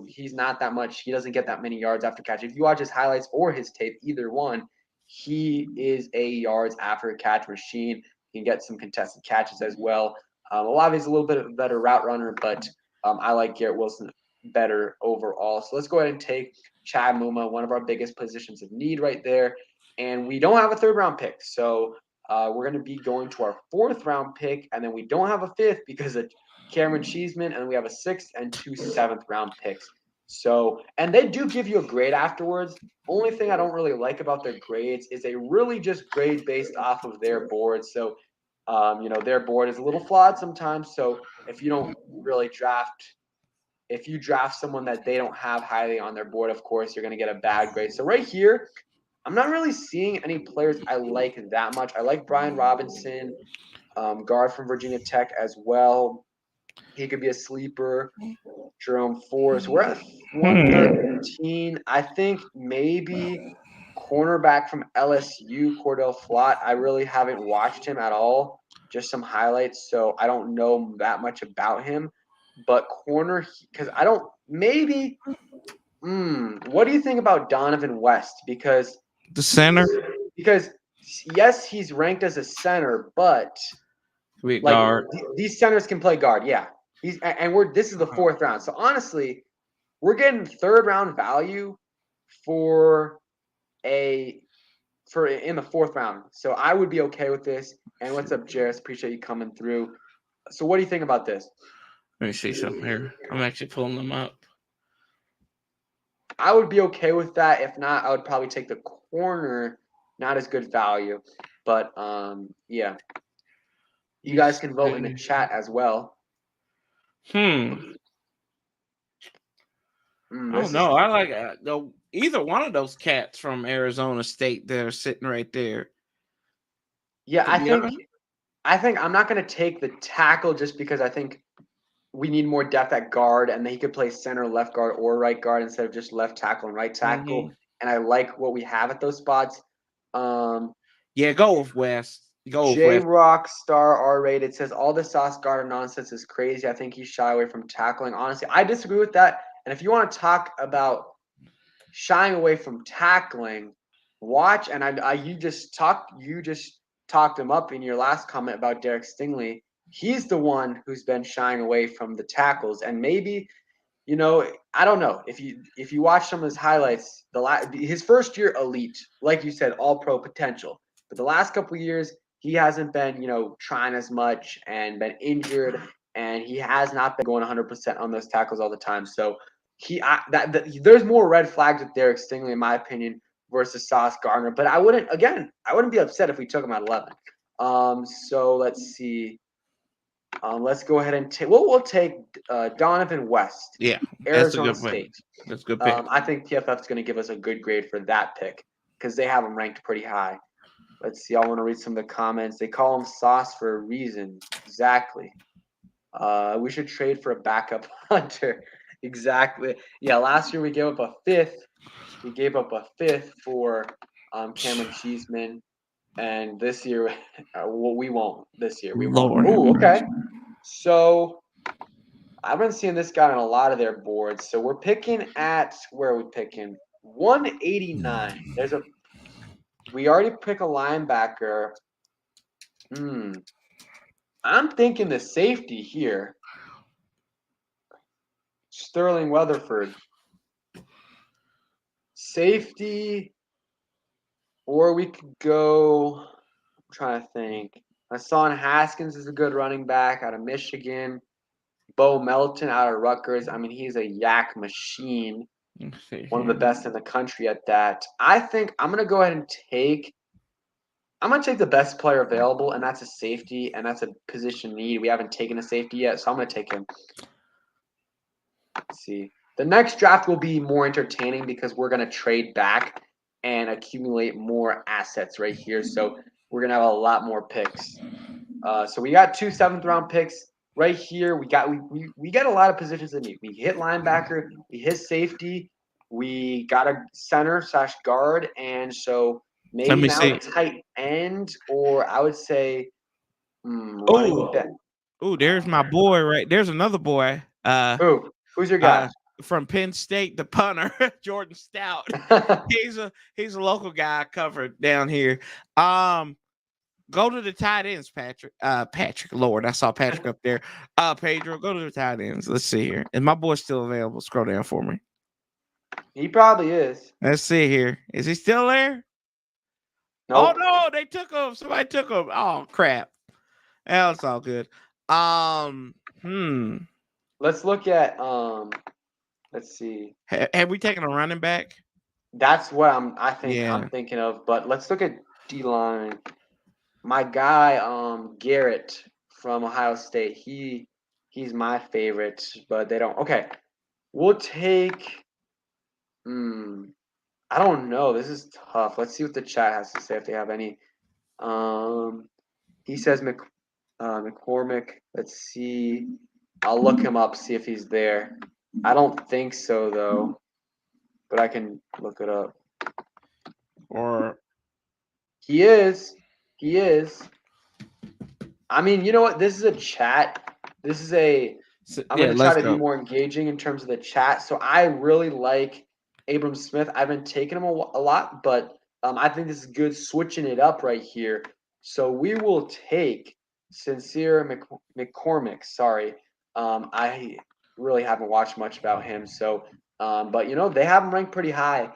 he's not that much. He doesn't get that many yards after catch. If you watch his highlights or his tape, either one, he is a yards after catch machine. He can get some contested catches as well. Olave's a little bit of a better route runner, but I like Garrett Wilson better overall. So let's go ahead and take Chad Muma, one of our biggest positions of need right there. And we don't have a third round pick. So we're going to be going to our 4th round pick. And then we don't have a 5th because of Cameron Cheeseman. And we have a 6th and 2 7th round picks. So, and they do give you a grade afterwards. Only thing I don't really like about their grades is they really just grade based off of their board. So, their board is a little flawed sometimes. So if you don't really draft if you draft someone that they don't have highly on their board, of course, you're going to get a bad grade. So right here, I'm not really seeing any players I like that much. I like Brian Robinson, guard from Virginia Tech as well. He could be a sleeper. Jerome Forrest. We're at 113. I think maybe cornerback from LSU, Cordell Flott. I really haven't watched him at all, just some highlights, so I don't know that much about him. But corner, because I don't, maybe, what do you think about Donovan West? Because The center, yes, he's ranked as a center, but we like guard. these centers can play guard, yeah. This is the fourth round. So honestly, we're getting third round value for in the fourth round. So I would be okay with this. And what's up, Jairus? Appreciate you coming through. So what do you think about this? Let me see something here. I'm actually pulling them up. I would be okay with that. If not, I would probably take the corner. Not as good value. But yeah. You guys can vote in the chat as well. I don't know. I like either one of those cats from Arizona State that are sitting right there. Yeah, I think I'm not going to take the tackle just because I think we need more depth at guard, and then he could play center, left guard, or right guard instead of just left tackle and right tackle. And I like what we have at those spots. Yeah, go with West. J Rock Star R rated says all the Sauce Gardner nonsense is crazy. I think he's shy away from tackling. Honestly, I disagree with that. And if you want to talk about shying away from tackling, watch and you just talked him up in your last comment about Derek Stingley. He's the one who's been shying away from the tackles, and maybe, I don't know if you watch some of his highlights. His first year elite, like you said, all pro potential, but the last couple of years he hasn't been trying as much and been injured, and he has not been going 100% on those tackles all the time. So there's more red flags with Derek Stingley in my opinion versus Sauce Gardner, but I wouldn't be upset if we took him at 11. So let's see. Let's go ahead and take. We'll take Donovan West. Yeah, Arizona State. That's a good pick. I think PFF is going to give us a good grade for that pick because they have him ranked pretty high. Let's see. I want to read some of the comments. They call him Sauce for a reason. Exactly. We should trade for a backup hunter. Exactly. Yeah. Last year we gave up a fifth. We gave up a fifth for Cameron Cheeseman. And this year, we won't. This year, we won't. Oh, okay. So I've been seeing this guy on a lot of their boards. So we're picking at where are we picking? 189. We already pick a linebacker. I'm thinking the safety here. Sterling Weatherford. Safety, or we could go. I'm trying to think. Hassan Haskins is a good running back out of Michigan. Bo Melton out of Rutgers. I mean, he's a yak machine. One of the best in the country at that. I think I'm going to go ahead and take the best player available, and that's a safety, and that's a position need. We haven't taken a safety yet, so I'm going to take him. Let's see. The next draft will be more entertaining because we're going to trade back and accumulate more assets right here. So we're going to have a lot more picks. So we got 2 7th-round picks right here. We got a lot of positions in need. We hit linebacker, we hit safety, we got a center/guard, and so maybe now a tight end, or I would say running back. Oh, there's my boy right. There's another boy. Who's your guy? From Penn State, the punter, Jordan Stout. he's a local guy I covered down here. Go to the tight ends, Patrick. Lord, I saw Patrick up there. Pedro, go to the tight ends. Let's see here. Is my boy still available? Scroll down for me. He probably is. Let's see here. Is he still there? Nope. Oh no, they took him. Somebody took him. Oh crap. That's all good. Let's look at let's see. Have we taken a running back? That's what I'm thinking of. But let's look at D-line. My guy, Garrett from Ohio State. He's my favorite, but they don't. Okay, We'll take. I don't know. This is tough. Let's see what the chat has to say if they have any. He says McCormick. Let's see. I'll look him up, see if he's there. I don't think so though, but I can look it up. Or He is. He is. I mean, you know what? This is a chat. This is a. I'm yeah, going to try let's to be go. more engaging in terms of the chat. So I really like Abram Smith. I've been taking him a lot, but I think this is good switching it up right here. So we will take Sincere McCormick. Sorry. I really haven't watched much about him. So, but you know, they have him ranked pretty high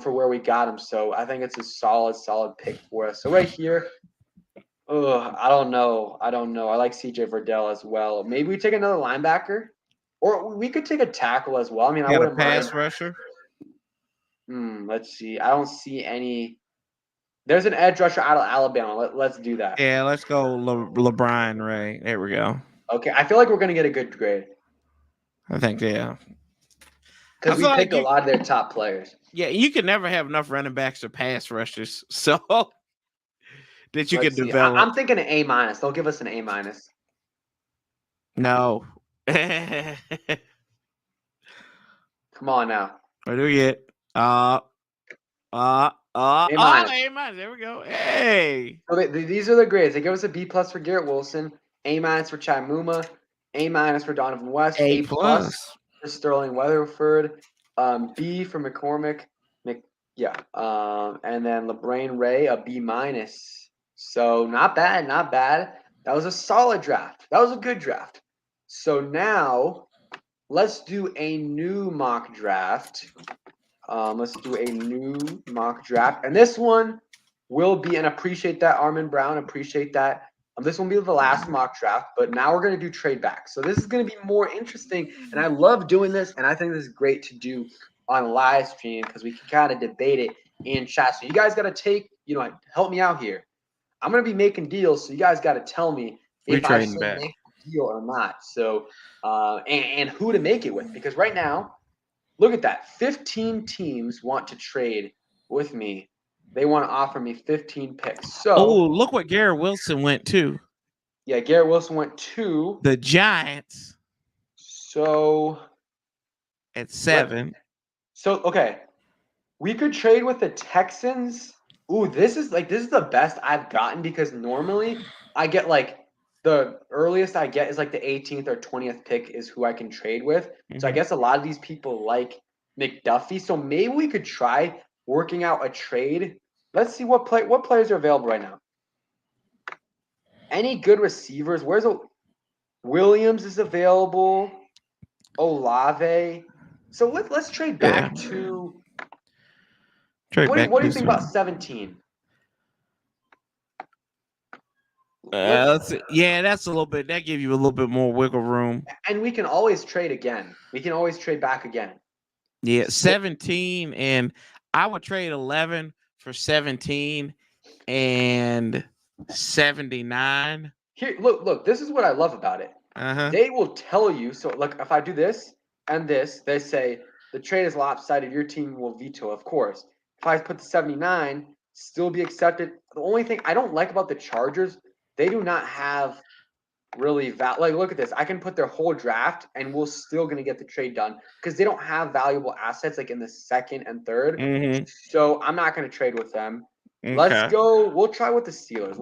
for where we got him. So I think it's a solid pick for us. So right here, I don't know. I like CJ Verdell as well. Maybe we take another linebacker, or we could take a tackle as well. I mean, I Got a wouldn't mind. pass rusher. Let's see. I don't see any. There's an edge rusher out of Alabama. Let's do that. Yeah, let's go LeBron Ray. There we go. Okay, I feel like we're gonna get a good grade I think yeah. because we picked a lot of their top players. Yeah, you can never have enough running backs or pass rushers, so that you can develop. I'm thinking an A-. They'll give us an A-. No. Come on now. What do we get? A-. A-. There we go. Hey. So these are the grades. They give us a B+ for Garrett Wilson, A- for Chad Muma, A- for Donovan West, A+ for Sterling Weatherford, B for McCormick, and then LeBrain Ray a B-. So not bad. That was a solid draft. That was a good draft. So now let's do a new mock draft. And this one will be, and appreciate that, Armin Brown, appreciate that. This will be the last mock draft, but now we're going to do trade back. So this is going to be more interesting, and I love doing this, and I think this is great to do on live stream because we can kind of debate it in chat. So you guys got to help me out here. I'm going to be making deals, so you guys got to tell me if I should make a deal or not. So, and who to make it with, because right now, look at that. 15 teams want to trade with me. They want to offer me 15 picks. So, look what Garrett Wilson went to. Yeah, Garrett Wilson went to the Giants. So at 7. Okay. We could trade with the Texans. Ooh, this is the best I've gotten because normally I get the earliest I get is the 18th or 20th pick is who I can trade with. So I guess a lot of these people like McDuffie. So maybe we could try working out a trade. Let's see what players are available right now. Any good receivers? Williams is available. Olave. So let's trade back to. What do you think about 17? That's a little bit. That gives you a little bit more wiggle room. And we can always trade again. We can always trade back again. Yeah, 17, and I would trade 11 for 17 and 79. Here, look. This is what I love about it. They will tell you. So, if I do this and this, they say the trade is lopsided. Your team will veto, of course. If I put the 79, still be accepted. The only thing I don't like about the Chargers, they do not have really look at this. I can put their whole draft, and we're still going to get the trade done because they don't have valuable assets in the second and third. So I'm not going to trade with them. Okay. Let's go. We'll try with the Steelers.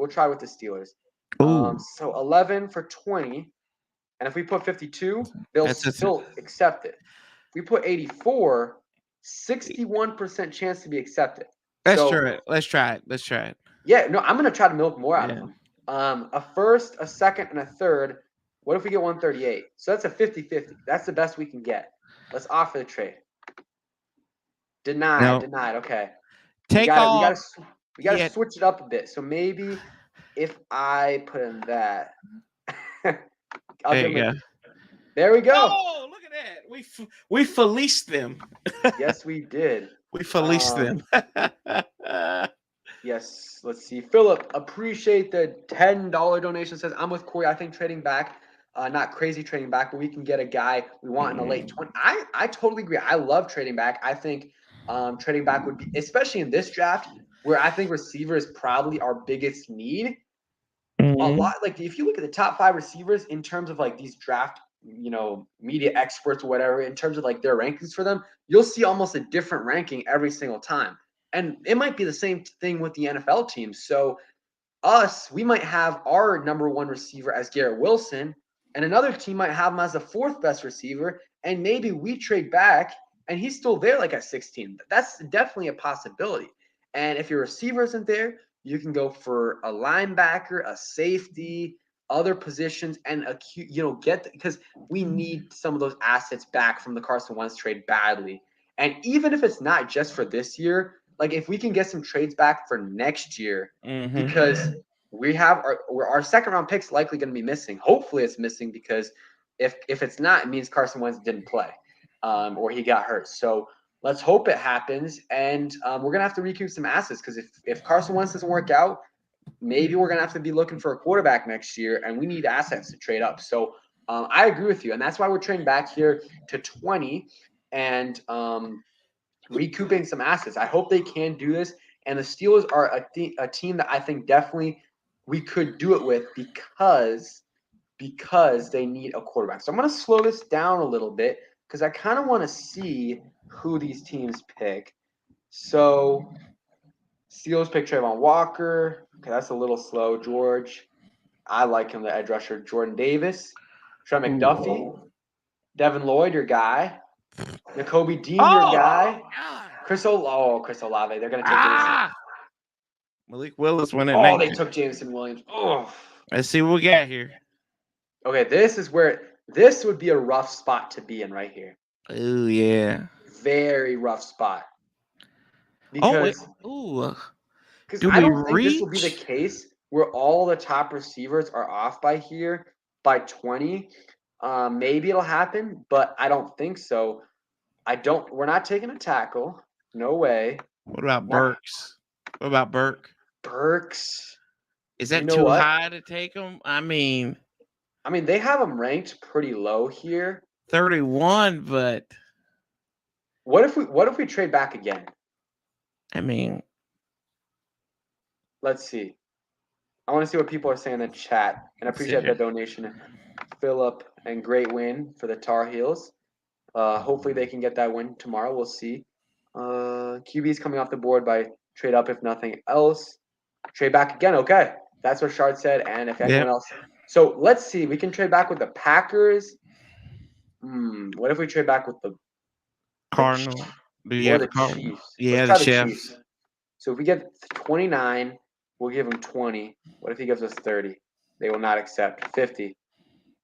So 11 for 20. And if we put 52, they'll still accept it. If we put 84, 61% chance to be accepted. Let's try it. Yeah, no, I'm going to try to milk more out of them. A first, a second, and a third. What if we get 138? So that's a 50-50. That's the best we can get. Let's offer the trade. Denied. Okay. We got to switch it up a bit. So maybe if I put in that. There we go. Oh, look at that. We fleeced them. Yes, we did. We fleeced them. Yes. Let's see. Philip, appreciate the $10 donation. Says, I'm with Corey. I think trading back not crazy trading back, but we can get a guy we want in the late 20. I totally agree. I love trading back. I think trading back would be, especially in this draft, where I think receiver is probably our biggest need. A lot, like if you look at the top 5 receivers in terms of like these draft, media experts or whatever, in terms of like their rankings for them, you'll see almost a different ranking every single time. And it might be the same thing with the NFL teams. So we might have our number 1 receiver as Garrett Wilson, and another team might have him as the 4th best receiver, and maybe we trade back and he's still there like at 16. That's definitely a possibility. And if your receiver isn't there, you can go for a linebacker, a safety, other positions, and because we need some of those assets back from the Carson Wentz trade badly. And even if it's not just for this year, like if we can get some trades back for next year, because we have our second round pick's likely going to be missing. Hopefully it's missing, because if it's not, it means Carson Wentz didn't play, or he got hurt. So let's hope it happens. And we're going to have to recoup some assets, because if Carson Wentz doesn't work out, maybe we're going to have to be looking for a quarterback next year, and we need assets to trade up. So I agree with you. And that's why we're trading back here to 20 and recouping some assets. I hope they can do this. And the Steelers are a team that I think definitely we could do it with, because they need a quarterback. So I'm going to slow this down a little bit, because I kind of want to see who these teams pick. So Steelers pick Trayvon Walker. Okay, that's a little slow. George, I like him, the edge rusher. Jordan Davis, Trent McDuffie, Devin Lloyd, your guy. Nakobe Dean, your guy. Chris Olave. They're going to take Jameson. Malik Willis went at 19. They took Jameson Williams. Oh. Let's see what we got here. Okay, this would be a rough spot to be in right here. Oh, yeah. Very rough spot. Because I don't think this will be the case where all the top receivers are off by 20. Maybe it'll happen, but I don't think so. We're not taking a tackle. No way. What about Burks? What about Burke? Burks. Is that too high to take him? I mean, they have him ranked pretty low here. 31, but what if we trade back again? I mean, let's see. I want to see what people are saying in the chat, and I appreciate the donation, Philip, and great win for the Tar Heels. Hopefully they can get that win tomorrow. We'll see. QB's coming off the board by trade up if nothing else. Trade back again. Okay, that's what Shard said. And if anyone else, so let's see. We can trade back with the Packers. What if we trade back with the Cardinals? Or the Chiefs? Yeah, the Chiefs. So if we get 29, we'll give him 20. What if he gives us 30? They will not accept. 50.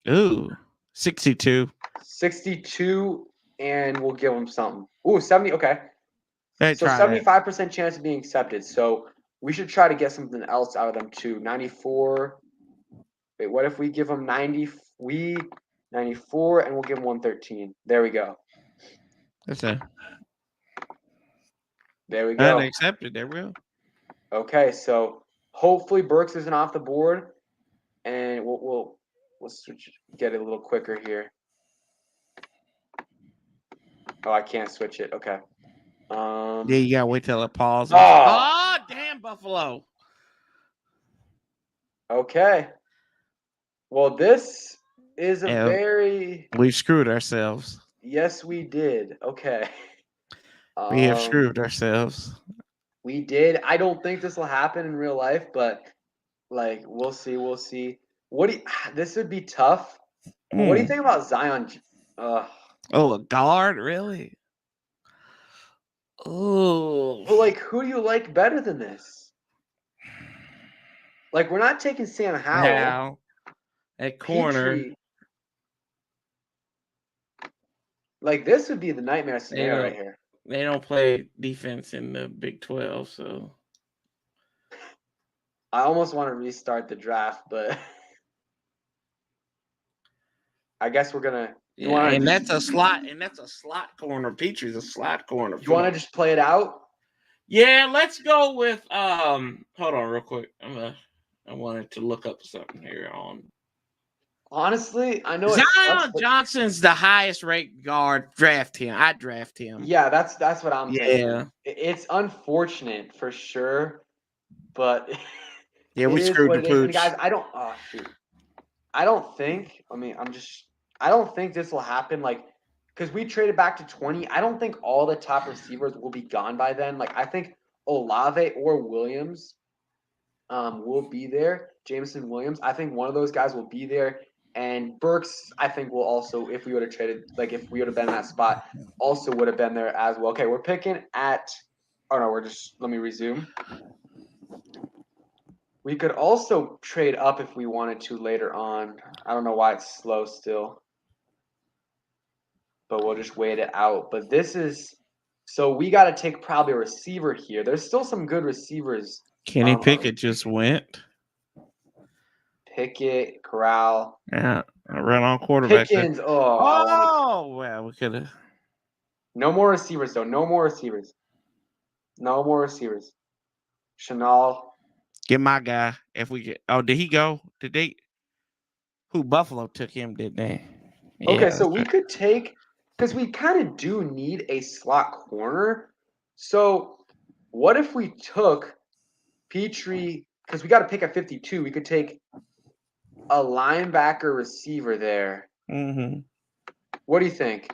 Ooh, 62. 62, and we'll give him something. Ooh, 70. Okay. So 75% chance of being accepted. So we should try to get something else out of them too. 94. Wait, what if we give them 90? 94, and we'll give them 113. There we go. That's it. There we go. And accepted. There we go. Okay, so hopefully Burks isn't off the board, and we'll switch, get it a little quicker here. Oh, I can't switch it. Okay. Yeah, you gotta wait till it pauses. Oh, damn, Buffalo. Okay. Well, this is we screwed ourselves. Yes, we did. Okay. We have screwed ourselves. We did. I don't think this will happen in real life, but like we'll see. We'll see. This would be tough. What do you think about Zion? A guard, really? Oh. But like, who do you like better than this? Like, we're not taking Sam Howell at corner. Petrie. Like, this would be the nightmare scenario right here. They don't play defense in the Big 12, so I almost want to restart the draft, but I guess we're gonna. That's a slot corner. Petrie's a slot corner. You want to just play it out? Yeah, let's go with hold on real quick. I wanted to look up something here Honestly, I know it sucks, Zion but Johnson's the highest ranked guard. Draft him. I draft him. yeah, that's what I'm Yeah. thinking. It's unfortunate for sure, but Yeah, it we is screwed what the it is. And pooch. guys, I don't. Oh shoot, I don't think. I mean, I don't think this will happen. Like, because we traded back to 20. I don't think all the top receivers will be gone by then. Like, I think Olave or Williams will be there. Jameson Williams. I think one of those guys will be there. And Burks, I think, will also, if we would have traded, like if we would have been in that spot, also would have been there as well. Okay, we're picking at. Oh no, let me resume. We could also trade up if we wanted to later on. I don't know why it's slow still, but we'll just wait it out. But this is so we got to take probably a receiver here. There's still some good receivers. Kenny Pickett just went. Pickett, Corral. Yeah, I ran on quarterback. Pickens. Oh, well, we could have. No more receivers though. No more receivers. No more receivers. Chanel. Get my guy. If we get. Oh, did he go? Did they? Who Buffalo took him? Did they? Yeah, Okay, so that's we right. could take because we kind of do need a slot corner. So what if we took Petrie? Because we got to pick at 52. We could take a linebacker receiver there. Mm-hmm. What do you think?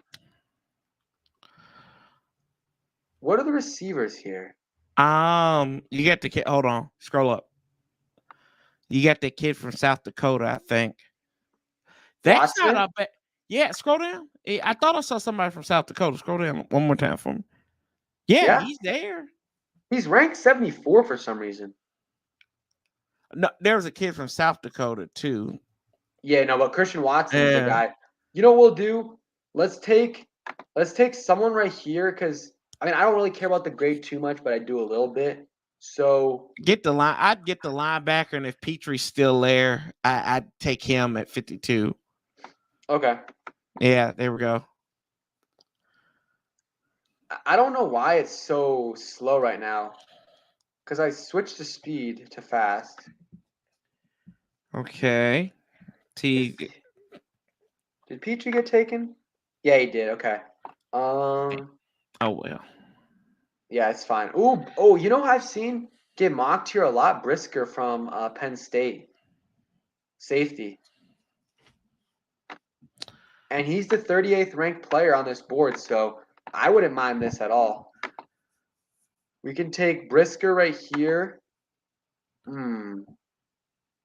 What are the receivers here? You got the kid. Hold on, scroll up. You got the kid from South Dakota, I think. That's not Watson? a bad. Yeah, scroll down. I thought I saw somebody from South Dakota. Scroll down one more time for me. Yeah, Yeah. he's there. He's ranked 74 for some reason. No, there was a kid from South Dakota too. Yeah, no, but Christian Watson is the Yeah. guy. You know what we'll do? Let's take someone right here because I mean I don't really care about the grade too much, but I do a little bit. So Get the line. I'd get the linebacker, and if Petrie's still there, I'd take him at 52. okay. Yeah, there we go. I don't know why it's so slow right now. Because I switched to speed to fast. Okay. T. Did Petrie get taken? Yeah, he did. Okay. Oh well. Yeah, it's fine. Oh, you know who I've seen get mocked here a lot? Brisker from Penn State. Safety. And he's the 38th ranked player on this board, so I wouldn't mind this at all. We can take Brisker right here.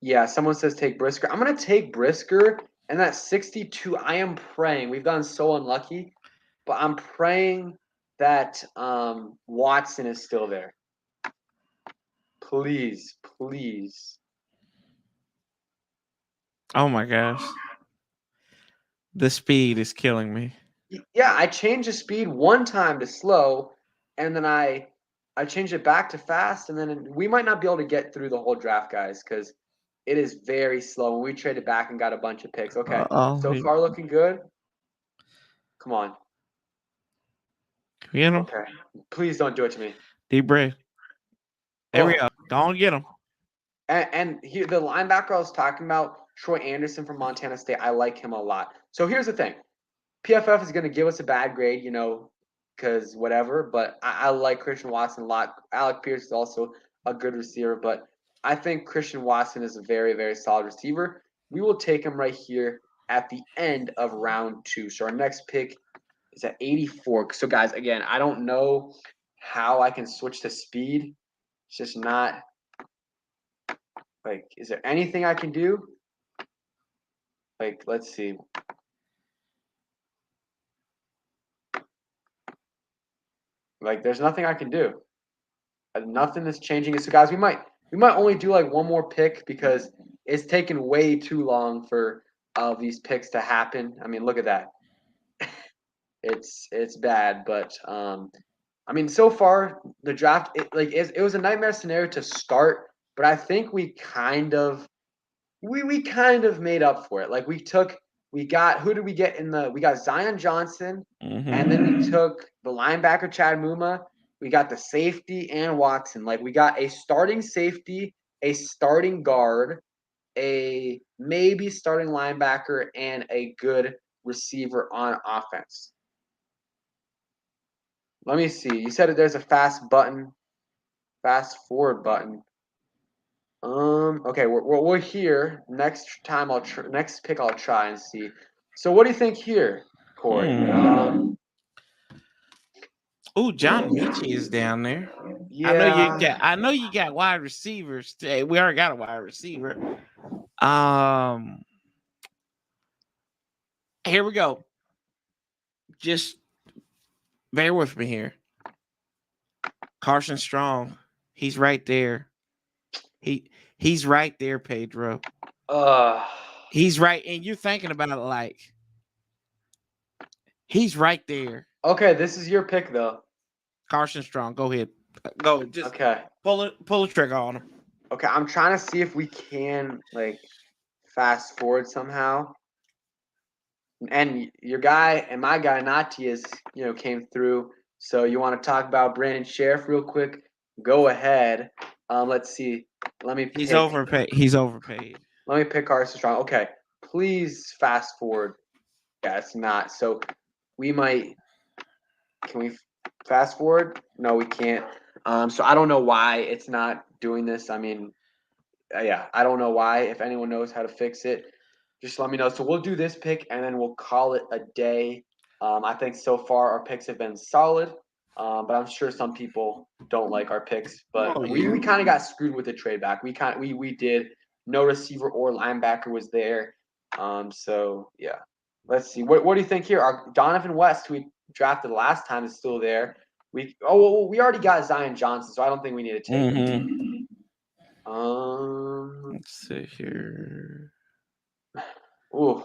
Yeah, someone says take Brisker. I'm going to take Brisker, and that's 62. I am praying. We've gotten so unlucky, but I'm praying that Watson is still there. Please, please. Oh my gosh. The speed is killing me. Yeah, I changed the speed one time to slow, and then I changed it back to fast, and then we might not be able to get through the whole draft, guys, because it is very slow. And we traded back and got a bunch of picks. Okay, Oh, so far looking good. Come on. you know, Okay, please don't do it to me. deep breath. There we Oh, go. Go on, get him. and here the linebacker I was talking about, Troy Anderson from Montana State. I like him a lot. So here's the thing: PFF is going to give us a bad grade, because whatever. But I like Christian Watson a lot. Alec Pierce is also a good receiver, but I think Christian Watson is a very, very solid receiver. We will take him right here at the end of round 2. So our next pick is at 84. So guys, again, I don't know how I can switch to speed. It's just not like, is there anything I can do? Like, let's see. Like, there's nothing I can do. Nothing is changing. So, guys, we might only do like one more pick because it's taken way too long for these picks to happen. I mean, look at that. It's bad, but I mean, so far the draft it was a nightmare scenario to start, but I think we kind of made up for it. Like we got who did we get we got Zion Johnson, and then we took the linebacker Chad Muma. We got the safety and Watson. Like we got a starting safety, a starting guard, a maybe starting linebacker, and a good receiver on offense. Let me see. You said that there's a fast forward button. Okay, we're here. Next pick I'll try and see. So what do you think here, Corey? Oh, John Michie is down there. Yeah. I know you got wide receivers. We already got a wide receiver. Here we go. Just bear with me here. Carson Strong, he's right there. He's right there, Pedro. He's right, and you're thinking about it like he's right there. Okay, this is your pick though. Carson Strong, go ahead. Go. Just Okay. Pull the trigger on him. Okay, I'm trying to see if we can like fast forward somehow. And your guy and my guy Nati is, came through. So you want to talk about Brandon Sheriff real quick? Go ahead. Let's see. Let me pick. He's overpaid. He's overpaid. Let me pick Carson Strong. Okay, please fast forward. Yeah, it's not. So we might. Can we fast forward? No, we can't. So I don't know why it's not doing this. I mean, yeah, I don't know why. If anyone knows how to fix it, just let me know. So we'll do this pick and then we'll call it a day. I think so far our picks have been solid, but I'm sure some people don't like our picks. But we kind of got screwed with the trade back. We did. No receiver or linebacker was there. So yeah, let's see. What do you think here? Our Donovan West, who we drafted last time, is still there. We already got Zion Johnson, so I don't think we need to take him. Let's see here. Ooh.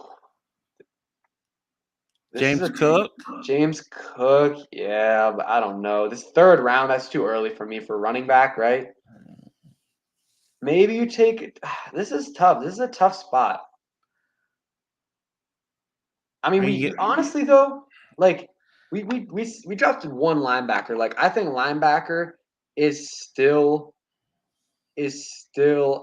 James Cook. James Cook, yeah, but I don't know. This third round, that's too early for me for running back, right? Maybe you take it. This is tough. This is a tough spot. I mean, we honestly though, like we drafted one linebacker. Like I think linebacker is still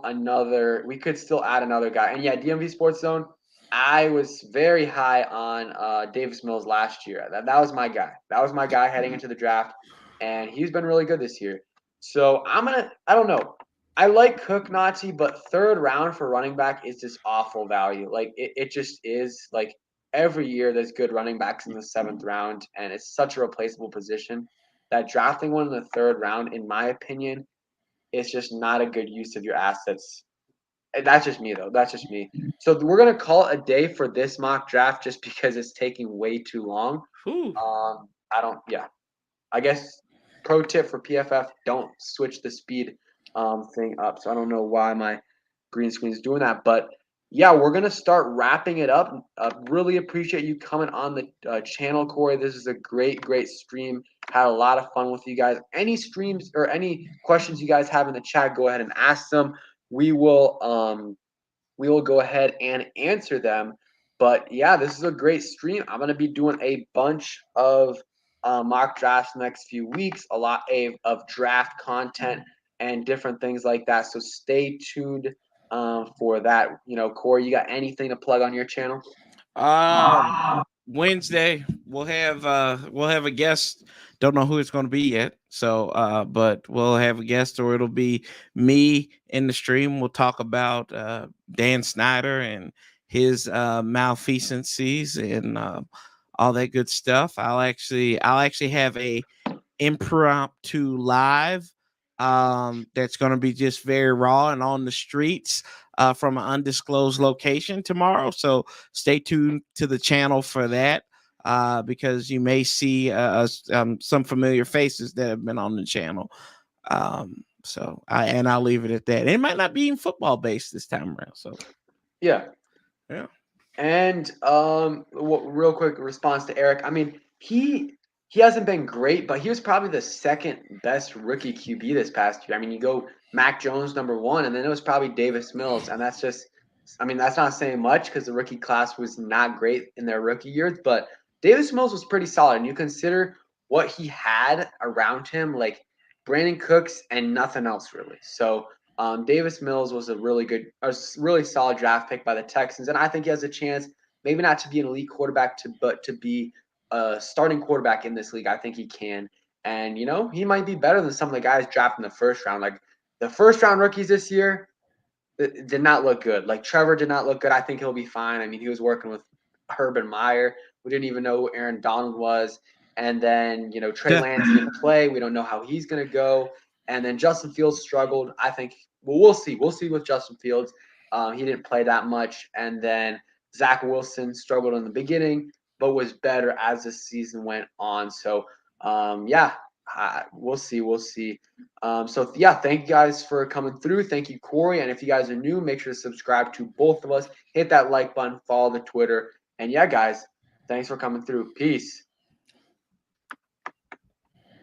another. We could still add another guy. And yeah, DMV Sports Zone. I was very high on Davis Mills last year. That was my guy. That was my guy heading into the draft, and he's been really good this year. So I don't know. I like Cook Nazi, but third round for running back is just awful value. Like it just is. Like every year there's good running backs in the seventh round, and it's such a replaceable position that drafting one in the third round, in my opinion, is just not a good use of your assets. That's just me, though. That's just me. So we're gonna call it a day for this mock draft, just because it's taking way too long. I don't. Yeah, I guess pro tip for PFF: don't switch the speed thing up. So I don't know why my green screen is doing that, but yeah, we're gonna start wrapping it up. Really appreciate you coming on the channel, Corey. This is a great stream. Had a lot of fun with you guys. Any streams or any questions you guys have in the chat, go ahead and ask them. We will go ahead and answer them. But yeah, this is a great stream. I'm going to be doing a bunch of mock drafts next few weeks, a lot of draft content and different things like that. So stay tuned for that. Corey, you got anything to plug on your channel? Wednesday we'll have a guest. Don't know who it's going to be yet. So, but we'll have a guest, or it'll be me in the stream. We'll talk about Dan Snyder and his malfeasances and all that good stuff. I'll actually have a impromptu live that's going to be just very raw and on the streets from an undisclosed location tomorrow. So stay tuned to the channel for that because you may see some familiar faces that have been on the channel. So I'll leave it at that. It might not be even football based this time around. So yeah. And real quick response to Eric. I mean, he hasn't been great, but he was probably the second best rookie QB this past year. I mean, you go Mac Jones number one, and then it was probably Davis Mills, and that's just, I mean, that's not saying much because the rookie class was not great in their rookie years, but Davis Mills was pretty solid. And you consider what he had around him, like Brandon Cooks and nothing else really. So Davis Mills was a really solid draft pick by the Texans, and I think he has a chance, maybe not to be an elite quarterback, but to be a starting quarterback in this league. I think he can, and he might be better than some of the guys drafted in the first round. Like the first round rookies this year, it did not look good. Like Trevor did not look good. I think he'll be fine. I mean, he was working with Urban Meyer. We didn't even know who Aaron Donald was. And then, Trey Lance didn't play. We don't know how he's going to go. And then Justin Fields struggled. I think, well, we'll see. We'll see with Justin Fields. He didn't play that much. And then Zach Wilson struggled in the beginning, but was better as the season went on. So, yeah, we'll see. We'll see. So yeah, thank you guys for coming through. Thank you, Corey. And if you guys are new, make sure to subscribe to both of us. Hit that like button, follow the Twitter. And yeah, guys, thanks for coming through. Peace.